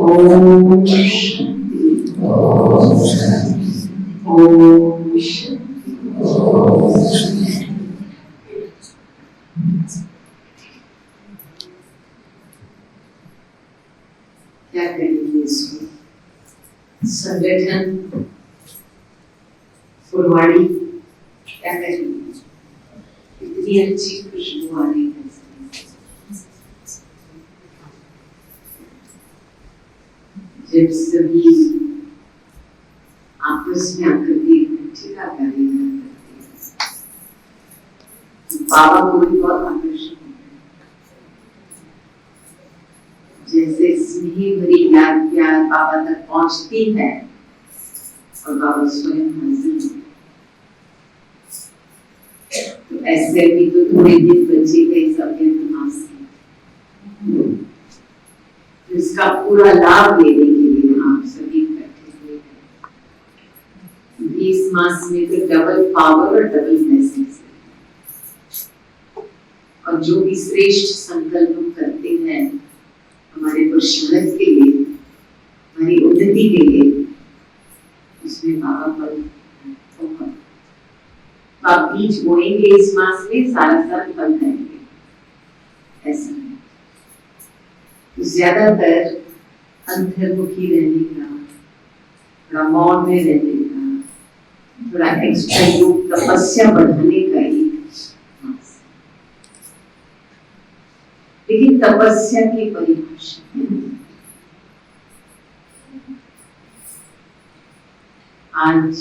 ओम शांति, ओम शांति, ओम शांति, ओम शांति। क्या करेंगे इसको? संगठन फुलवाड़ी क्या करेंगे? इतनी अच्छी खुशबू आ रही है। जब सभी आपस में आकर के इकट्ठे का कार्य करते हैं, बाबा को भी बहुत आकर्षण होता है। जैसे स्नेह भरी याद प्यार बाबा तक पहुंचती है और बाबा स्वयं हाजिर होते हैं। तो ऐसे भी तो थोड़े दिन बचे गए सबके दिमाग से, इसका पूरा लाभ लेने के लिए आप सभी इकट्ठे हुए हैं। 20 मास में तो डबल पावर और डबल ब्लेसिंग्स है। और जो भी श्रेष्ठ संकल्प हम करते हैं हमारे पुरुषार्थ के लिए, हमारी उन्नति के लिए, उसमें बाबा पर बहुत तो आप बीज बोएंगे इस मास में, सारा साल फल करेंगे, ऐसा है। तो ज्यादातर अंतर्मुखी रहने का, थोड़ा मौन में रहने का, थोड़ा एक्स्ट्रा योग तपस्या बढ़ाने का एक मास। लेकिन तपस्या की परिभाषा आज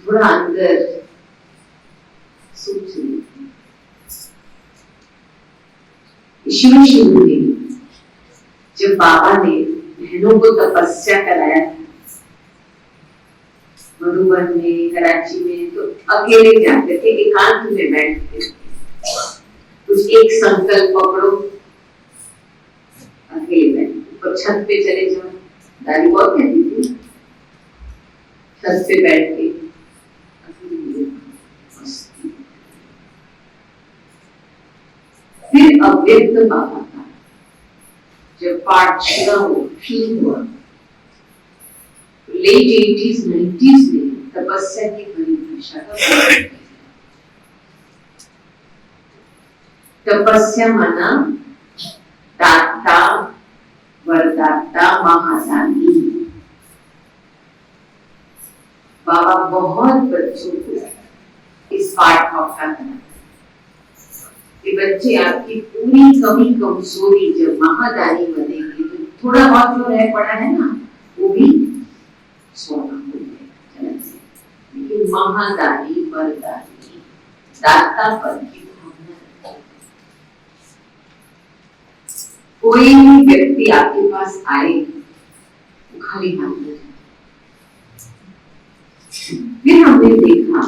थोड़ा अंदर सोच रहे शुरू में जब बाबा ने बहनों को तपस्या कराया था मधुबन में, कराची में, तो अकेले जाते थे, एकांत में बैठते थे, कुछ एक संकल्प पकड़ो, अकेले बैठते। और छत पे चले जाओ, दादी बहुत कहती थी, छत पे बैठ के फिर अव्यक्त बाबा का जब पाठ शुरू हुआ, लेट 80s 90s में तपस्या की परिभाषा का तपस्या माना दाता वरदाता महादानी। बाबा बहुत बच्चों को इस पाठ का करना कि बच्चे आपकी पूरी कमी कमजोरी जब महादानी बनेंगे तो थोड़ा बहुत जो रह पड़ा है ना वो भी सोना हो जाएगा। लेकिन महादानी वरदानी दाता पद की भावना, कोई भी व्यक्ति आपके पास आए वो खाली हाथ में। फिर हमने देखा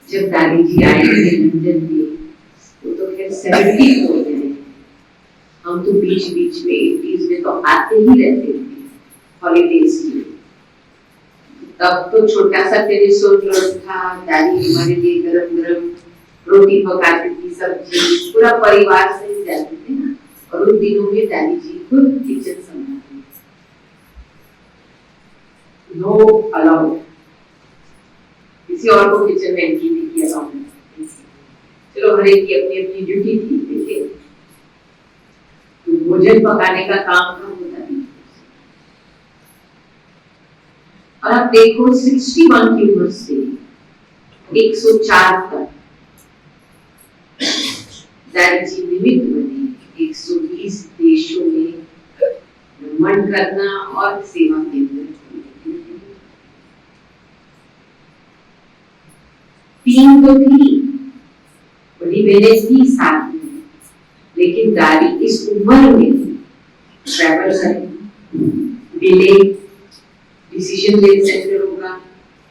जब दादी जी आए थे लंदन में, वो तो फिर 70 हो गए, हम तो बीच बीच में 80s में तो आते ही रहते थे हॉलीडेज के लिए। तब तो छोटा सा टेलीविजन था, दादी हमारे लिए गरम गरम रोटी पकाती थी, सब्जी, पूरा परिवार से ही जाते थे ना। और उन दिनों में दादी जी खुद किचन संभालती, नो अलाउड, किसी और को किचन में एंट्री नहीं किया अलाउड। चलो हर एक की अपनी अपनी ड्यूटी थी, देखिए तो भोजन पकाने का काम था होता नहीं। और आप देखो 61 की उम्र से 104 तक दादी जी निमित्त बने 120 देशों में भ्रमण करना और सेवा केंद्र। 3 तो थी, बड़ी बहनें थी साथ में, लेकिन दादी इस उम्र में ट्रैवल करें, डिले डिसीजन ले सकते होगा,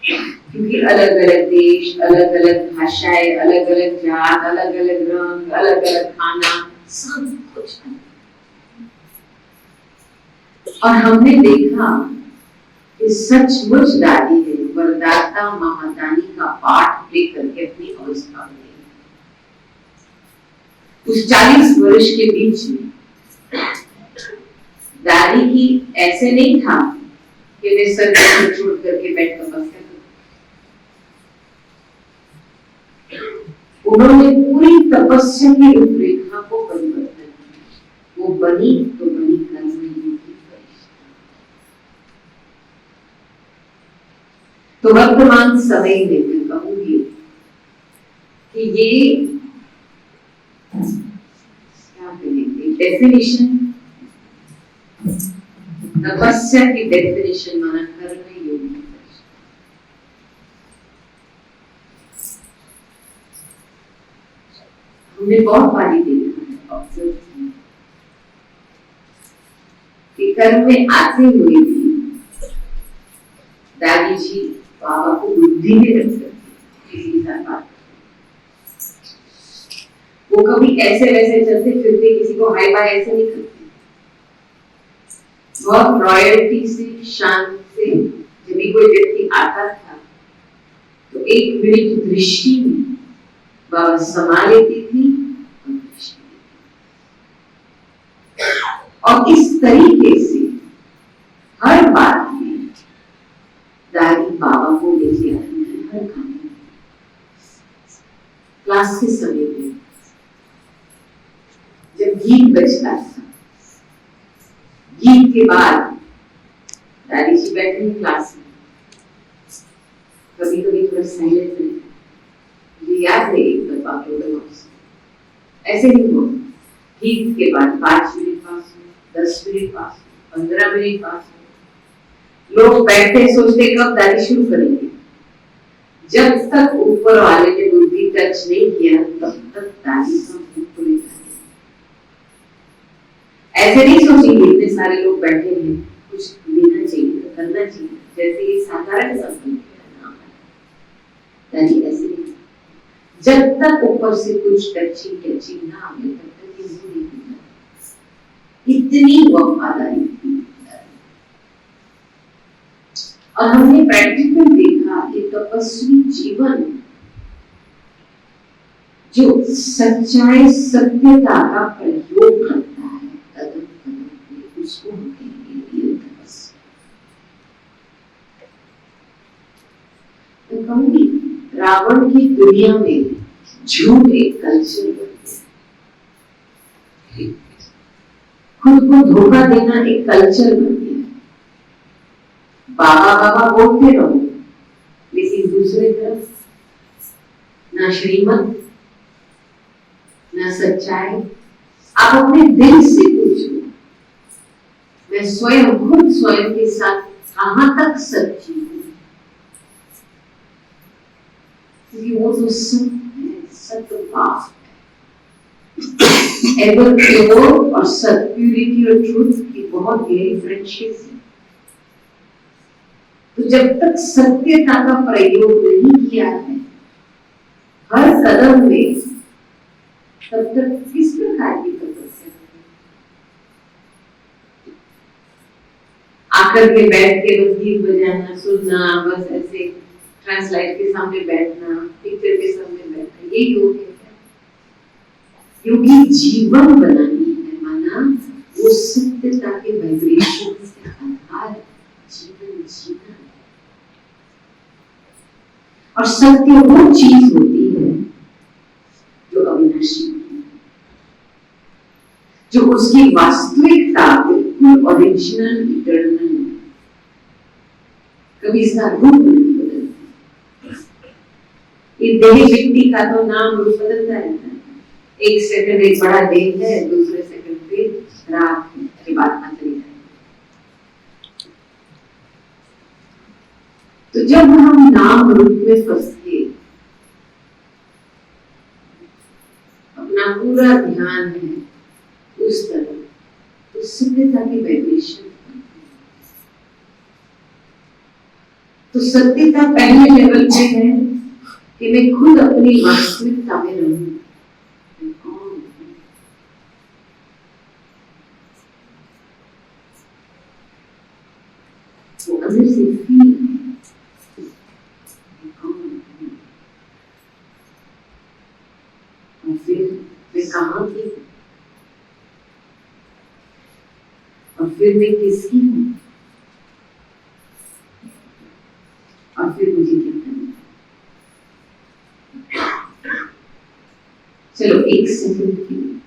क्योंकि अलग अलग देश, अलग अलग भाषाएं, अलग अलग जात, अलग अलग रंग, अलग अलग खाना, सब कुछ। और हमने देखा कि सचमुच दादी ने वरदाता महादानी का पाठ लेकर के अपनी अवस्था में उस 40 वर्ष के बीच में ऐसे नहीं था कि वे सर छोड़ करके बैठ तपस्या कर, उन्होंने पूरी तपस्या की रूपरेखा को परिवर्तन किया। वो बनी तो बनी कर्मयोगी वरिष्ठा। तो वर्तमान समय में मैं कहूंगी कि ये क्या कहेंगे डेफिनेशन, तपस्या की डेफिनेशन माना कर्मयोगी वरिष्ठा। हमने बहुत बारी देखा है, ऑब्जर्व किया कि कर्म में आते हुए भी दादी जी बाबा को बुद्धि में रख सकते किसी के साथ बात। वो कभी ऐसे वैसे चलते फिरते किसी को हाय बाय ऐसे नहीं करते, बहुत रॉयल्टी से शांत से। जब भी कोई व्यक्ति आता था तो एक मिनट दृष्टि में बाबा समा लेती थी और इस तरीके से हर बात में दादी बाबा को लेके आती थी। हर काम में क्लास के समय में जब गीत बजता था, गीत के बाद दादी जी बैठे हैं क्लास में, कभी कभी थोड़ा साइलेंस रहता। मुझे याद है एक दफा ऐसे ही हुआ, गीत के बाद 5 मिनट पास हुए, 10 मिनट पास हुए, 15 मिनट पास हुए। लोग बैठे सोचते कब दादी शुरू करेंगे। जब तक ऊपर वाले ने बुद्धि टच नहीं किया तब तक दादी का मुंह खुले था। ऐसे नहीं सोचेंगे इतने सारे लोग बैठे हैं, कुछ लेना चाहिए, करना चाहिए, जैसे ये साधारण संबंध दादी ऐसे नहीं। जब तक ऊपर से कुछ टचिंग ना आए तब तक ये मुंह नहीं खुलता। इतनी वफादारी थी। और हमने प्रैक्टिकल देखा कि तपस्वी जीवन जो सच्चाई सत्यता का प्रयोग करता है कदम कदम पे, उसको हम कहेंगे रियल तपस्या। मैं कहूंगी रावण की दुनिया में झूठ एक कल्चर बन गया, खुद को धोखा देना एक कल्चर बन गया। बाबा बाबा बोलते रहो लेकिन दूसरी तरफ ना श्रीमत ना सच्चाई। आप अपने दिल से पूछो, मैं स्वयं खुद स्वयं के साथ कहां तक सच्ची हूं, क्योंकि वो तो सत्य पाप है। एवर प्योर और सत्य, प्यूरिटी और ट्रूथ की बहुत गहरी फ्रेंडशिप है। तो जब तक सत्यता का प्रयोग नहीं किया है हर कदम में, तब तक किस प्रकार की तपस्या? आकर के बैठ के बस गीत बजाना, सुनना, बस ऐसे ट्रांसलाइट के सामने बैठना, पिक्चर के सामने बैठना, ये योग है क्या? क्योंकि जीवन बनानी है माना वो सत्यता के वाइब्रेशन से आधार जीवन जीना है। और सत्य वो चीज होती है जो अविनाशी है, जो उसकी वास्तविकता बिल्कुल ओरिजिनल इटर्नल है, कभी इसका रूप नहीं बदलता। ये देह व्यक्ति का तो नाम रूप बदलता रहता है। एक सेकंड एक बड़ा देह है, दूसरे सेकंड पे रात के बाद में चली जाए। तो जब हम नाम रूप में फंस के अपना पूरा ध्यान है उस तरफ, तो सत्यता की वाइब्रेशन। तो सत्यता पहले लेवल पे है कि मैं खुद अपनी वास्तविकता में रहूं। वो अंदर से फील और फिर मैं कहाँ थी और फिर मैं किसकी हूँ, और फिर मुझे क्या करना। चलो एक सेकंड के लिए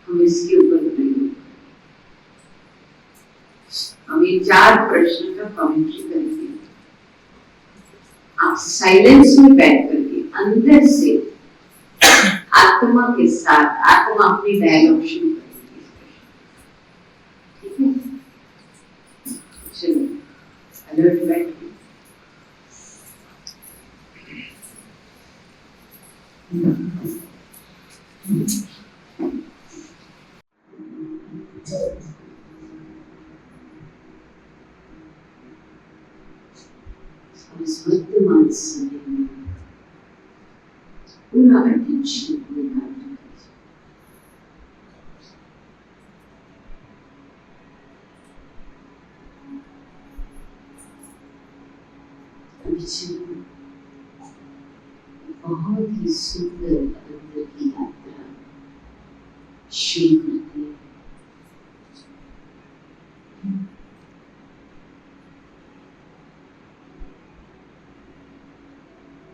हम इसके ऊपर प्रयोग करें। हम ये 4 प्रश्न का कमेंट्री करेंगे। आप साइलेंस में बैठ करके अंदर से आत्मा के साथ आत्मा अपनी डायलॉग शुरू करेगी। ठीक है, चलो अलर्ट बैठ। वर्तमान समय में पूरा अटेंशन निकाल बहुत ही सुंदर अंदर की यात्रा शुरू करते हैं।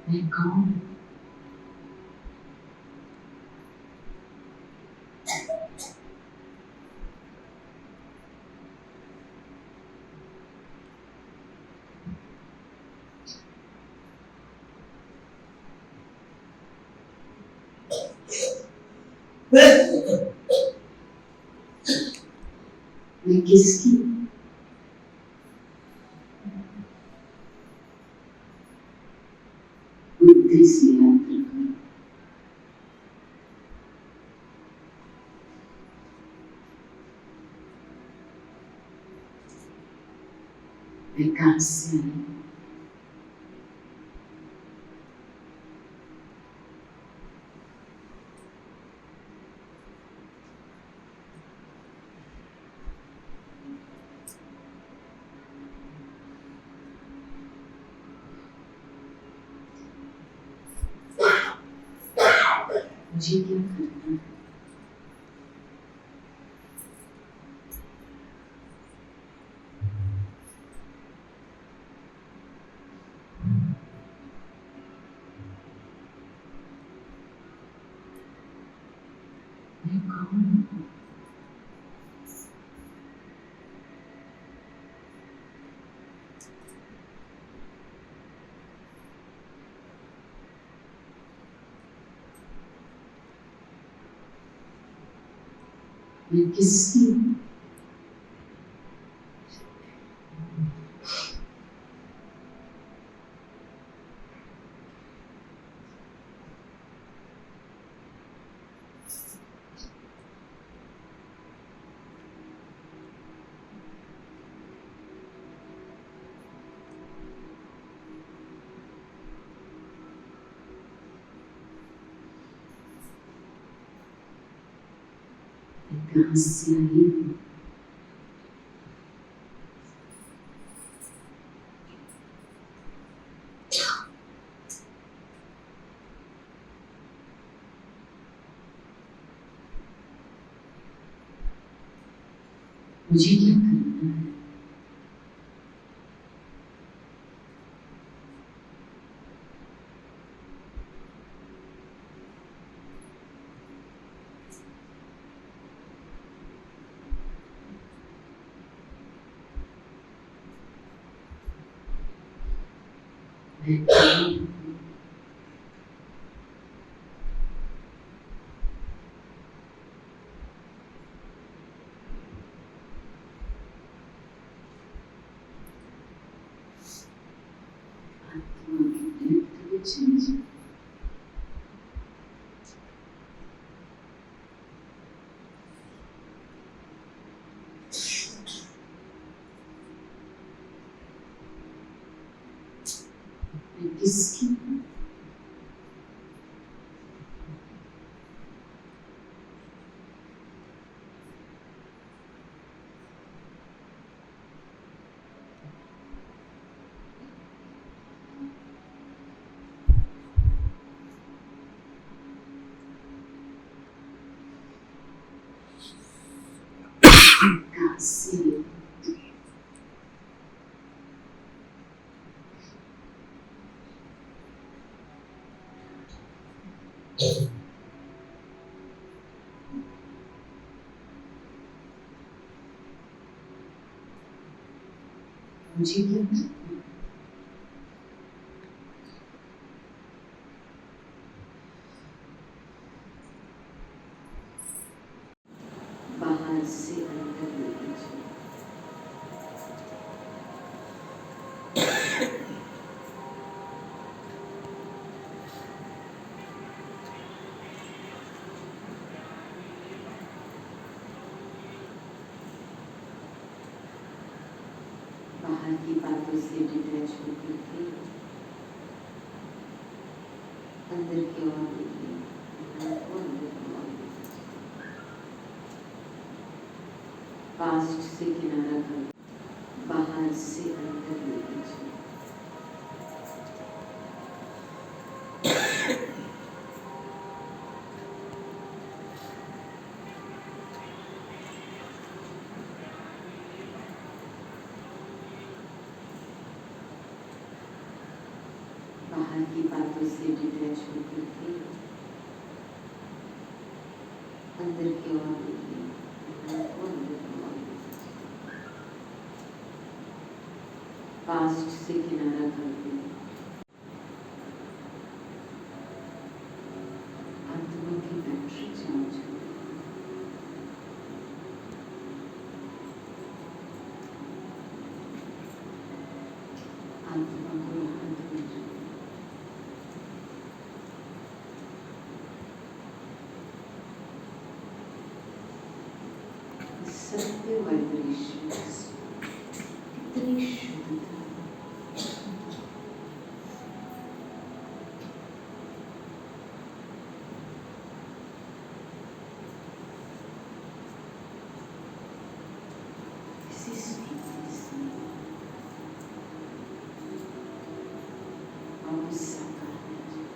मैं कौन हूँ? मैं किसकी बुद्धि से यात्रा करूं? मैं कहां से आई? मुझे क्या करना है? मैं कौन हूँ? मैं किसकी हूँ? कहां से आई हूँ? मुझे क्या करना है? मैं कौन हूँ? आत्मा की डेप्थ में चली जाओ। मैं किसकी हूँ? कहां से मुझे क्या बाहर से अंदर लेके चलो। बाहर की बातों से डिटैच होकर के अंदर की ओर देखिए, पास्ट से किनारा कर, बाहर से अंदर लेके चलो। बाहर की बातों से डिटैच होकर के अंदर की ओर देखिए, पास्ट से किनारा कर दो। आत्मा की बैटरी चार्ज हो। आत्मा को यहाँ दूर जाओ। सत्य वाइब्रेशन इतनी शुद्धता, इसी स्थिति से आप साकार हो जाओ।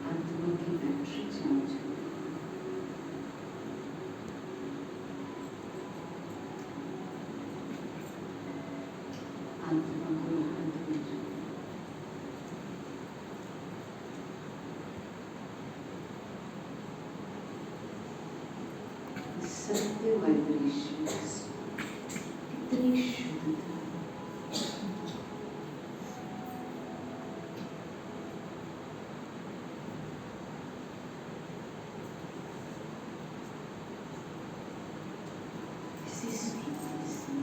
आत्मा की बैटरी चार्ज हो। आत्मा को यहाँ दूर जाओ। सत्य वाइब्रेशन इतनी शुद्धता, इसी स्थिति से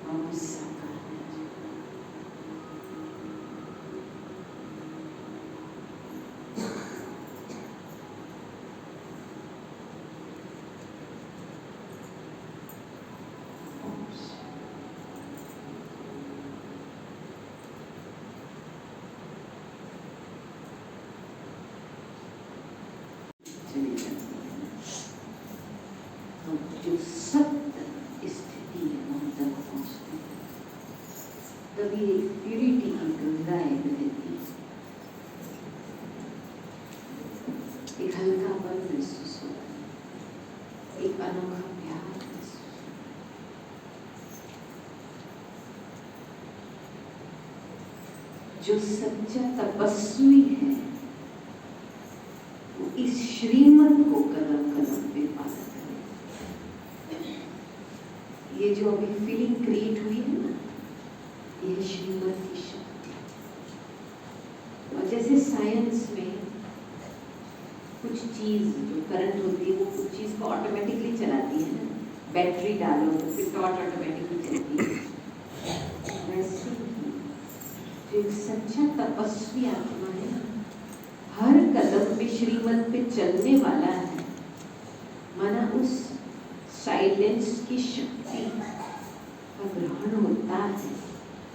आप साकार हो जाओ। चली जाती है। हम जो सत्य स्थिति है वहां तक पहुंचते हैं, तभी एक प्यूरिटी की गंगाएं बहती, एक हल्कापन महसूस होता है, एक अनोखा प्यार महसूस होता है। जो सच्चा तपस्वी है वो इस श्रीमत को कदम कदम पे पालन करे। ये जो अभी फीलिंग क्रिएट हुई है ना, ये श्रीमत की शक्ति। और जैसे साइंस में कुछ चीज जो करंट होती है वो कुछ चीज को ऑटोमेटिकली चलाती है ना, बैटरी डालो तो फिर टॉर्च ऑटोमेटिकली चलती है। वैसे ही जो एक सच्चा तपस्वी आत्मा है ना, हर कदम पे श्रीमत पे चलने वाला है, माना उस साइलेंस की शक्ति का ग्रहण होता है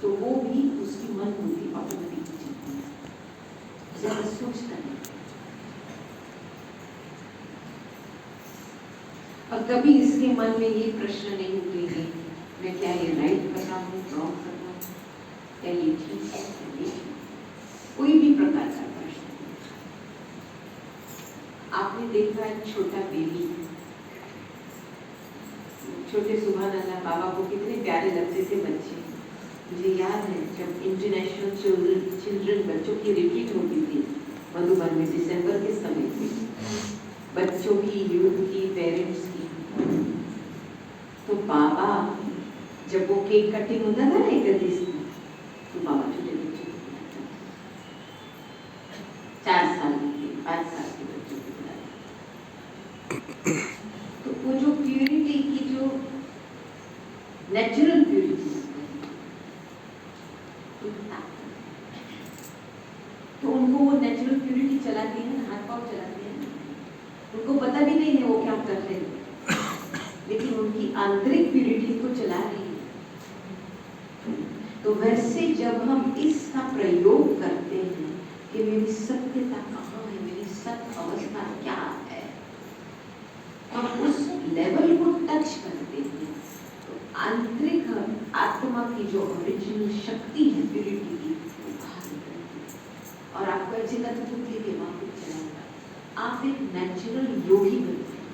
तो वो भी उसकी मन बुद्धि ऑटोमेटिक चलती है, ज्यादा सोचता नहीं। और कभी इसके मन में ये प्रश्न नहीं उठेंगे मैं क्या ये राइट कर रहा हूँ, रॉन्ग कर रहा हूँ, क्या ये ठीक है, क्या ये ठीक है? कोई भी प्रकार का प्रश्न नहीं। आपने देखा एक छोटा बेबी, छोटे सुभान अल्लाह बाबा को कितने प्यारे लगते थे बच्चे। मुझे याद है जब इंटरनेशनल चिल्ड्रन बच्चों की रिट्रीट होती थी मधुबन में दिसंबर के समय में, बच्चों की, यूथ की, पेरेंट्स की, तो बाबा जब वो केक कटिंग होता था ना 31 में, तो बाबा छोटे बच्चों को बुलाता, 4 साल के 5 साल के बच्चों को बुलाता। तो वो जो प्यूरिटी की जो नेचुरल प्यूरिटी तो उनको वो नेचुरल प्यूरिटी चलाती है ना, हाथ पाँव चलाते हैं, उनको पता भी नहीं है वो क्या कर रहे हैं, लेकिन उनकी आंतरिक प्यूरिटी को चला रही है। तो वैसे जब हम इसका प्रयोग करते हैं कि मेरी सत्यता कहाँ है, मेरी सत्य अवस्था क्या है, हम उस लेवल को टच करते हैं तो आंतरिक आत्मा की जो ओरिजिनल शक्ति है प्यूरिटी की वो बाहर निकलती है और आपको ऐसी तत्व बुद्धि के वहां पे चलाएगा, आप एक नेचुरल योगी बनते हैं।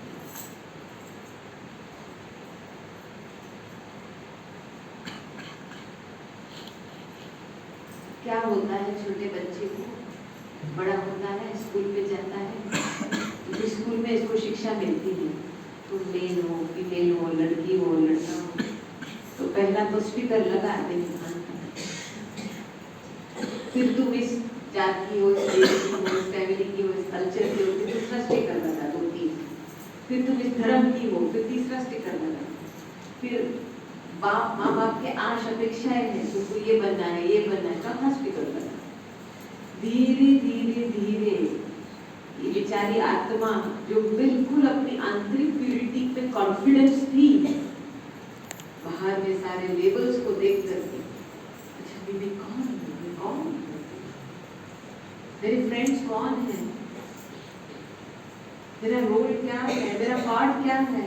क्या होता है छोटे बच्चे को, बड़ा होता है, स्कूल पे जाता है, तो स्कूल में इसको शिक्षा मिलती है, तुम मेल हो, फीमेल हो, लड़की हो, लड़का हो, तो पहला तो स्पीकर लगा देंगे, फिर तुम इस जात की हो, इस देश की हो, इस फैमिली की हो, इस कल्चर की हो, फिर दूसरा स्टिकर लगा दो, 3, फिर तुम इस धर्म की हो, फिर तीसरा स्टिकर लगा, फिर बाप माँ बाप के आश अपेक्षाएं हैं, तुमको ये बनना है, ये बनना है, चौथा स्पीकर लगा। धीरे धीरे धीरे ये बेचारी आत्मा जो बिल्कुल अपनी आंतरिक प्यूरिटी पे कॉन्फिडेंस थी, बाहर में सारे लेबल्स को देख करके, अच्छा बीबी कौन है, कौन है, मेरे फ्रेंड्स कौन है, मेरा रोल क्या है, मेरा पार्ट क्या है,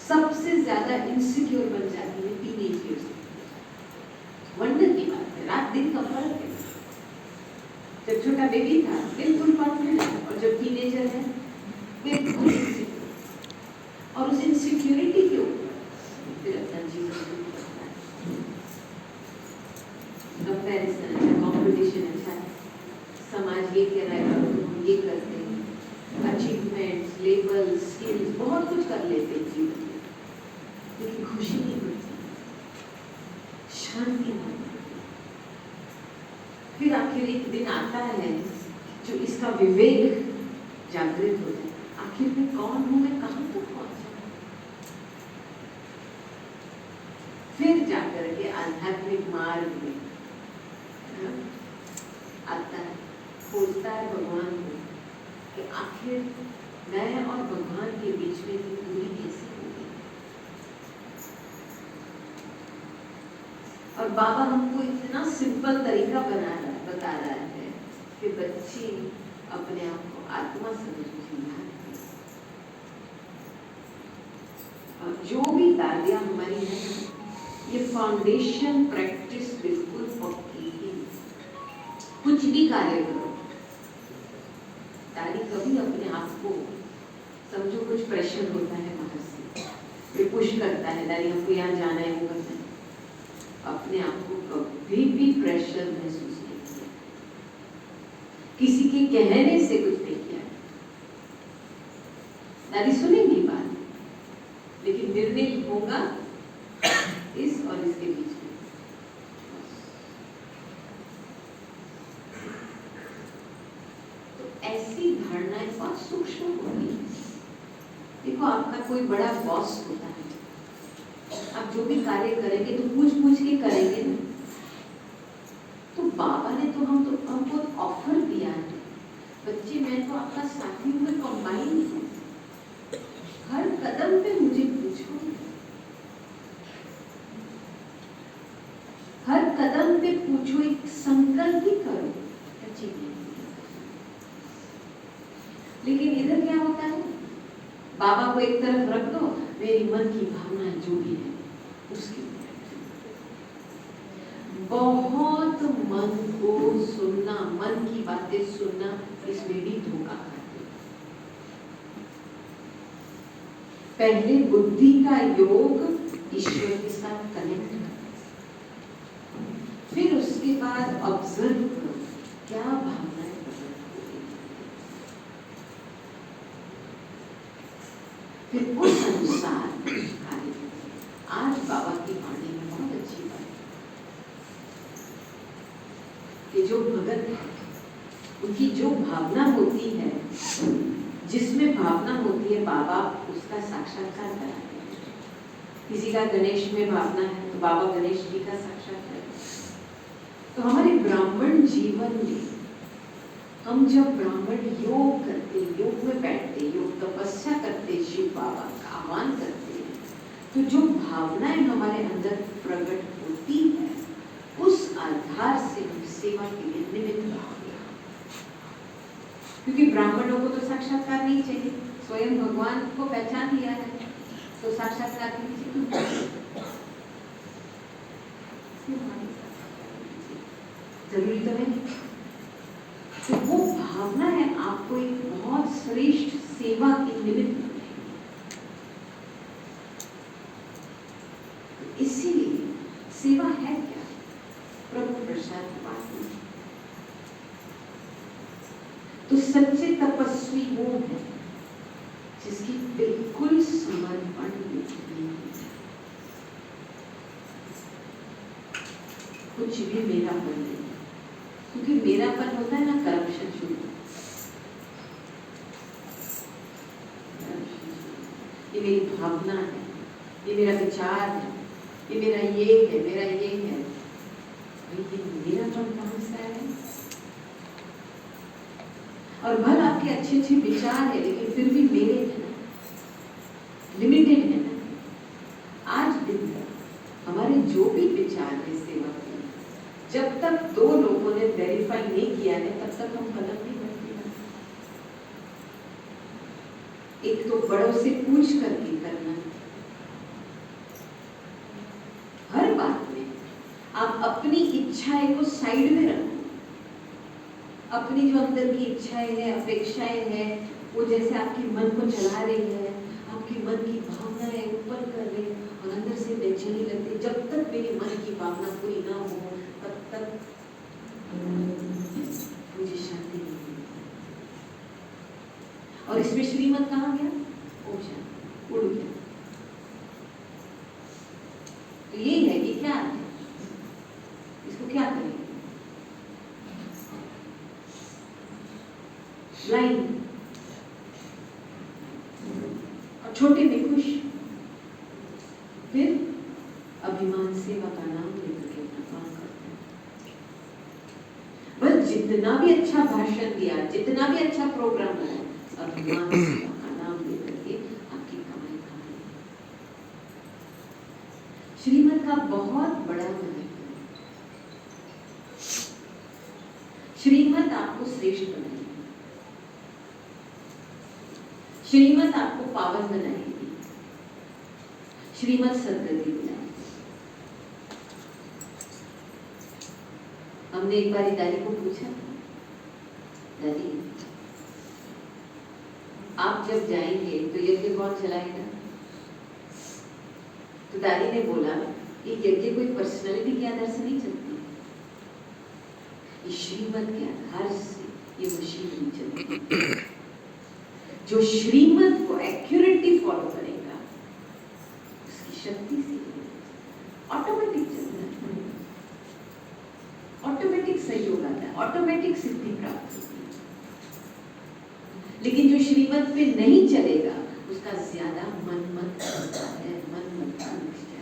सबसे ज्यादा इनसिक्योर बन जाती है टीनेज ईयर्स। वंडर की बात है, रात दिन का फर्क है। जब छोटा बेबी था बिल्कुल कॉन्फिडेंट, और जब टीनेजर है बिल्कुल इनसिक्योर। और उस इनसिक्योरिटी के ऊपर फिर अपना जीवन कंपैरिजन अच्छा, कंपटीशन अच्छा है, समाज ये कह रहा है तो हम ये करते हैं, अचीवमेंट्स, लेबल, स्किल्स, बहुत कुछ कर लेते हैं जीवन में, लेकिन खुशी नहीं मिलती, शांति नहीं मिलती। फिर आखिर एक दिन आता है जो इसका विवेक जागृत हो जाए, आखिर मैं कौन हूं, मैं कहां तक पहुंचा, फिर जाकर के आध्यात्मिक मार्ग में आता है, खोजता है भगवान को कि आखिर मैं और भगवान के बीच में ये दूरी कैसे होगी। और बाबा हमको इतना सिंपल तरीका बता रहा है कि बच्चे अपने आप को आत्मा समझना है। और जो भी दादियाँ हमारी हैं, ये फाउंडेशन प्रैक्टिस बिल्कुल पक्की है। कुछ भी कार्य करो, दादी कभी अपने आप को समझो कुछ प्रेशर होता है बाहर से, ये पुश करता है, दादी हमको यहाँ जाना है, वो करना है, अपने आप को कभी भी प्रेशर महसूस नहीं किया, किसी के कहने से कुछ नहीं किया। दादी सुनेंगी बात, लेकिन निर्णय होगा इस और इसके बीच में। तो ऐसी धारणाएं बहुत सूक्ष्म होती है। देखो आपका कोई बड़ा बॉस होता है, आप जो भी कार्य करेंगे तो पूछ पूछ के करेंगे ना। तो बाबा ने तो हमको ऑफर दिया है, बच्चे मैं तो आपका साथी हूँ, मैं कंबाइन हूँ, हर कदम पे मुझे पूछो, इधर क्या होता है, बाबा को एक तरफ रख दो, मेरी मन की भावना जो भी है उसकी बहुत मन को सुनना, मन की बातें सुनना, इसमें भी धोखा खाते। पहले बुद्धि का योग ईश्वर के साथ कनेक्ट करो, फिर उसके बाद ऑब्जर्व करो क्या भावनाएं प्रकट हो रही हैं, फिर उस अनुसार कार्य करो। आज बाबा की वाणी में बहुत अच्छी बात कि जो भगत है उनकी जो भावना होती है, जिसमें भावना होती है बाबा उसका साक्षात्कार कराते हैं। किसी का गणेश में भावना है तो बाबा गणेश जी का साक्षात्कार। तो हमारे ब्राह्मण जीवन में हम जब ब्राह्मण योग करते, योग में बैठते, योग तपस्या करते, शिव बाबा का आह्वान करते हैं, तो जो भावनाएं हमारे अंदर प्रकट होती है उस आधार से हम सेवा के लिए निमित्त होते हैं। क्योंकि ब्राह्मणों को तो साक्षात्कार नहीं चाहिए, स्वयं भगवान को पहचान लिया है तो साक्षात्कार नहीं चाहिए, जरूरी तो है। तो वो भावना है आपको एक बहुत श्रेष्ठ सेवा के निमित्त बनाएगी। इसीलिए सेवा है क्या? प्रभु प्रसाद पाना। तो सच्चे तपस्वी वो है जिसकी बिल्कुल समर्पण नहीं है, कुछ भी मेरापन नहीं, क्योंकि मेरापन होता है ना करप्शन शुरू। ये मेरी भावना है, ये मेरा विचार है, ये मेरा ये है, मेरा ये है, ये मेरापन कहाँ से आया है? और भले आपके अच्छे अच्छे विचार है लेकिन फिर भी मेरे है ना, लिमिटेड है ना। आज दिन तक हमारे जो भी विचार है सेवा के, जब तक दो लोगों ने वेरीफाई नहीं किया है तब तक हम कदम नहीं बढ़ते हैं। एक तो बड़ों से पूछ करके करना, हर बात में आप अपनी इच्छाएं को साइड में रखो। अपनी जो अंदर की इच्छाएं हैं, अपेक्षाएं हैं, वो जैसे आपके मन को चला रही है, आपकी मन की भावनाएं ऊपर कर रही है और अंदर से बेचैनी लगती है। जब तक मेरी मन की भावना पूरी ना हो तब तक मुझे शांति नहीं मिलती। और इसमें श्रीमत कहाँ गया? ओझा, उड़ गया। तो ये है कि क्या है, इसको क्या करें? ब्लाइंड और छोटे में खुश, फिर अभिमान सेवा का नाम लेकर के अपना काम करते हैं। बस जितना भी अच्छा भाषण दिया, जितना भी अच्छा प्रोग्राम बनाया, अभिमान सेवा का नाम लेकर के आपकी कमाई खा रही है। श्रीमत का बहुत बड़ा महत्व है। श्रीमत आपको श्रेष्ठ बनाएगी, श्रीमत आपको पावन बनाएगी, श्रीमत सदगति दिलाएगी। हमने एक बार दादी को पूछा, दादी आप जब जाएंगे तो यज्ञ कौन चलाएगा? तो दादी ने बोला ये यज्ञ कोई पर्सनालिटी के आधार से नहीं चलती, ये श्रीमत के आधार से ये मशीन नहीं चलती। जो श्रीमत को एक्यूरेटली फॉलो करेगा उसकी शक्ति से ऑटोमेटिक चलता है, ऑटोमेटिक सहयोग आता है, ऑटोमेटिक सिद्धि प्राप्त होती है। लेकिन जो श्रीमत पे नहीं चलेगा उसका ज्यादा मन मत करता है, मन मत का निश्चय।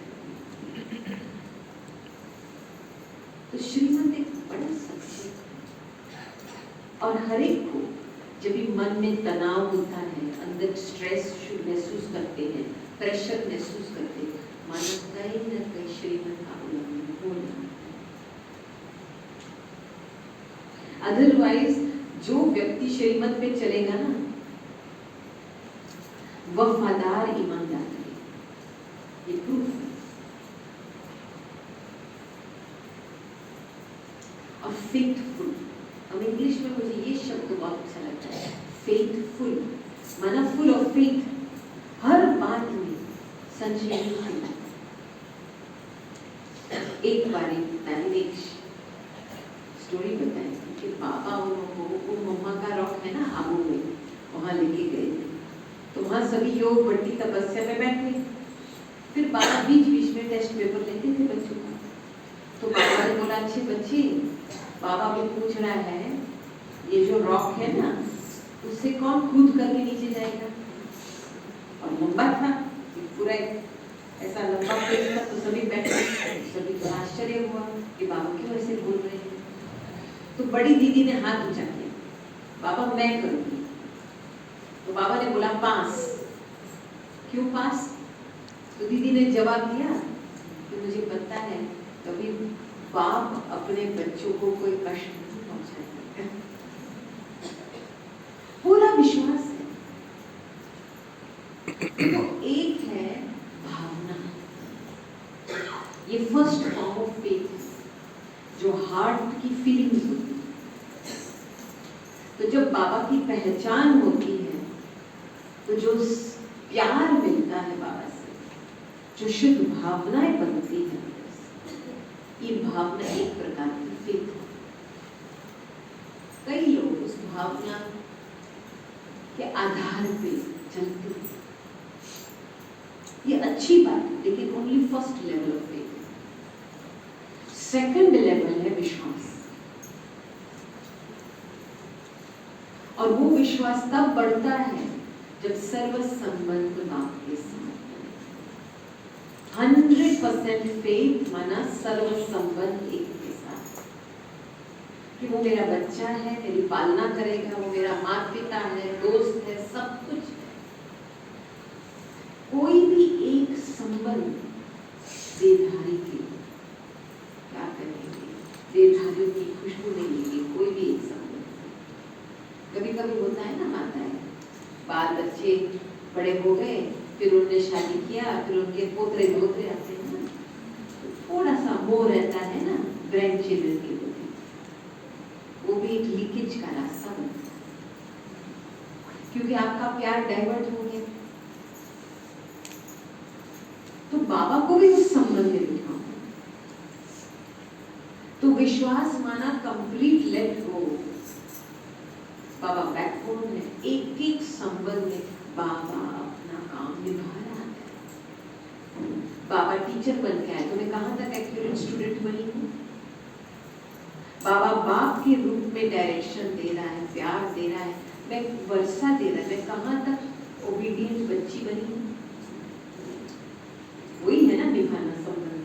तो श्रीमत एक बड़ा सत्य और हर एक को जब भी मन में तनाव होता है, अंदर स्ट्रेस महसूस करते हैं, प्रेशर महसूस करते हैं, मानो कहीं न कहीं श्रीमत का उल्लंघन हो रहा है। अदरवाइज जो व्यक्ति श्रीमत पे चलेगा ना वफादार ईमानदार रहे, ये प्रूफ है। और फेथफुल, अब इंग्लिश में मुझे ये शब्द बहुत अच्छा लगता है, फेथफुल, माना फुल ऑफ फेथ, हर बात में संशय। एक बार एक स्टोरी बताई कि पापा उनको वो मम्मा का रॉक है ना आबू में, वहाँ लेके गए थे। तो वहाँ सभी योग बड़ी तपस्या में बैठे। फिर बाबा बीच बीच में टेस्ट पेपर लेते थे बच्चों का। तो बाबा ने बोला, अच्छे बच्चे, बाबा भी पूछ रहा है ये जो रॉक है ना उससे कौन कूद करके नीचे जाएगा। और लंबा था पूरा ऐसा लंबा पेड़ था, तो सभी बैठे, सभी को आश्चर्य हुआ कि बाबा क्यों ऐसे बोल रहे हैं। तो बड़ी दीदी ने हाथ ऊंचा किया, बाबा मैं करूंगी। तो बाबा ने बोला पास। क्यों पास? तो दीदी ने जवाब दिया कि मुझे पता है कभी बाप अपने बच्चों को कोई कष्ट नहीं पहुंचाएगा। पूरा विश्वास है। तो एक है भावना, ये फर्स्ट फॉर्म ऑफ फेथ जो हार्ट की फीलिंग्स होती है। तो जब बाबा की पहचान होती है तो जो प्यार मिलता है बाबा से, जो शुद्ध भावनाएं बनती है, ये भावना एक प्रकार की फेथ है। कई लोग उस भावना के आधार पे चलते हैं, ये अच्छी बात है, लेकिन only first level of faith. Second level है विश्वास, और वो विश्वास तब बढ़ता है जब सर्व संबंध बाप के साथ 100% फेथ, माना सर्व संबंध एक के साथ, कि वो मेरा बच्चा है, मेरी पालना करेगा, वो मेरा माता पिता है, दोस्त है, सब कुछ है। कोई भी एक संबंध देधारी के क्या करेंगे, देधारियों की खुशबू नहीं लेंगे। कोई भी एक संबंध, कभी कभी होता है ना, आता है बाल बच्चे बड़े हो गए, फिर उन्होंने शादी किया, फिर उनके पोतरे पोतरे आते हैं ना, तो थोड़ा सा मोह रहता है ना ग्रैंड चिल्ड्रन के प्रति, वो भी एक लीकेज का रास्ता बनता है, क्योंकि आपका प्यार डाइवर्ट हो गया। तो बाबा को भी उस संबंध में बिठाओ। तो विश्वास माना कंप्लीट लेट गो। बाबा बैकबोन है, एक एक संबंध में बाबा अपना काम निभा रहा है। बाबा टीचर बन के आए तो मैं कहाँ तक एक्यूरेट स्टूडेंट बनी हूँ। बाबा बाप के रूप में डायरेक्शन दे रहा है, प्यार दे रहा है, मैं वर्षा दे रहा है, मैं कहाँ तक ओबीडियंट बच्ची बनी हूँ। वही है ना निभाना संबंध।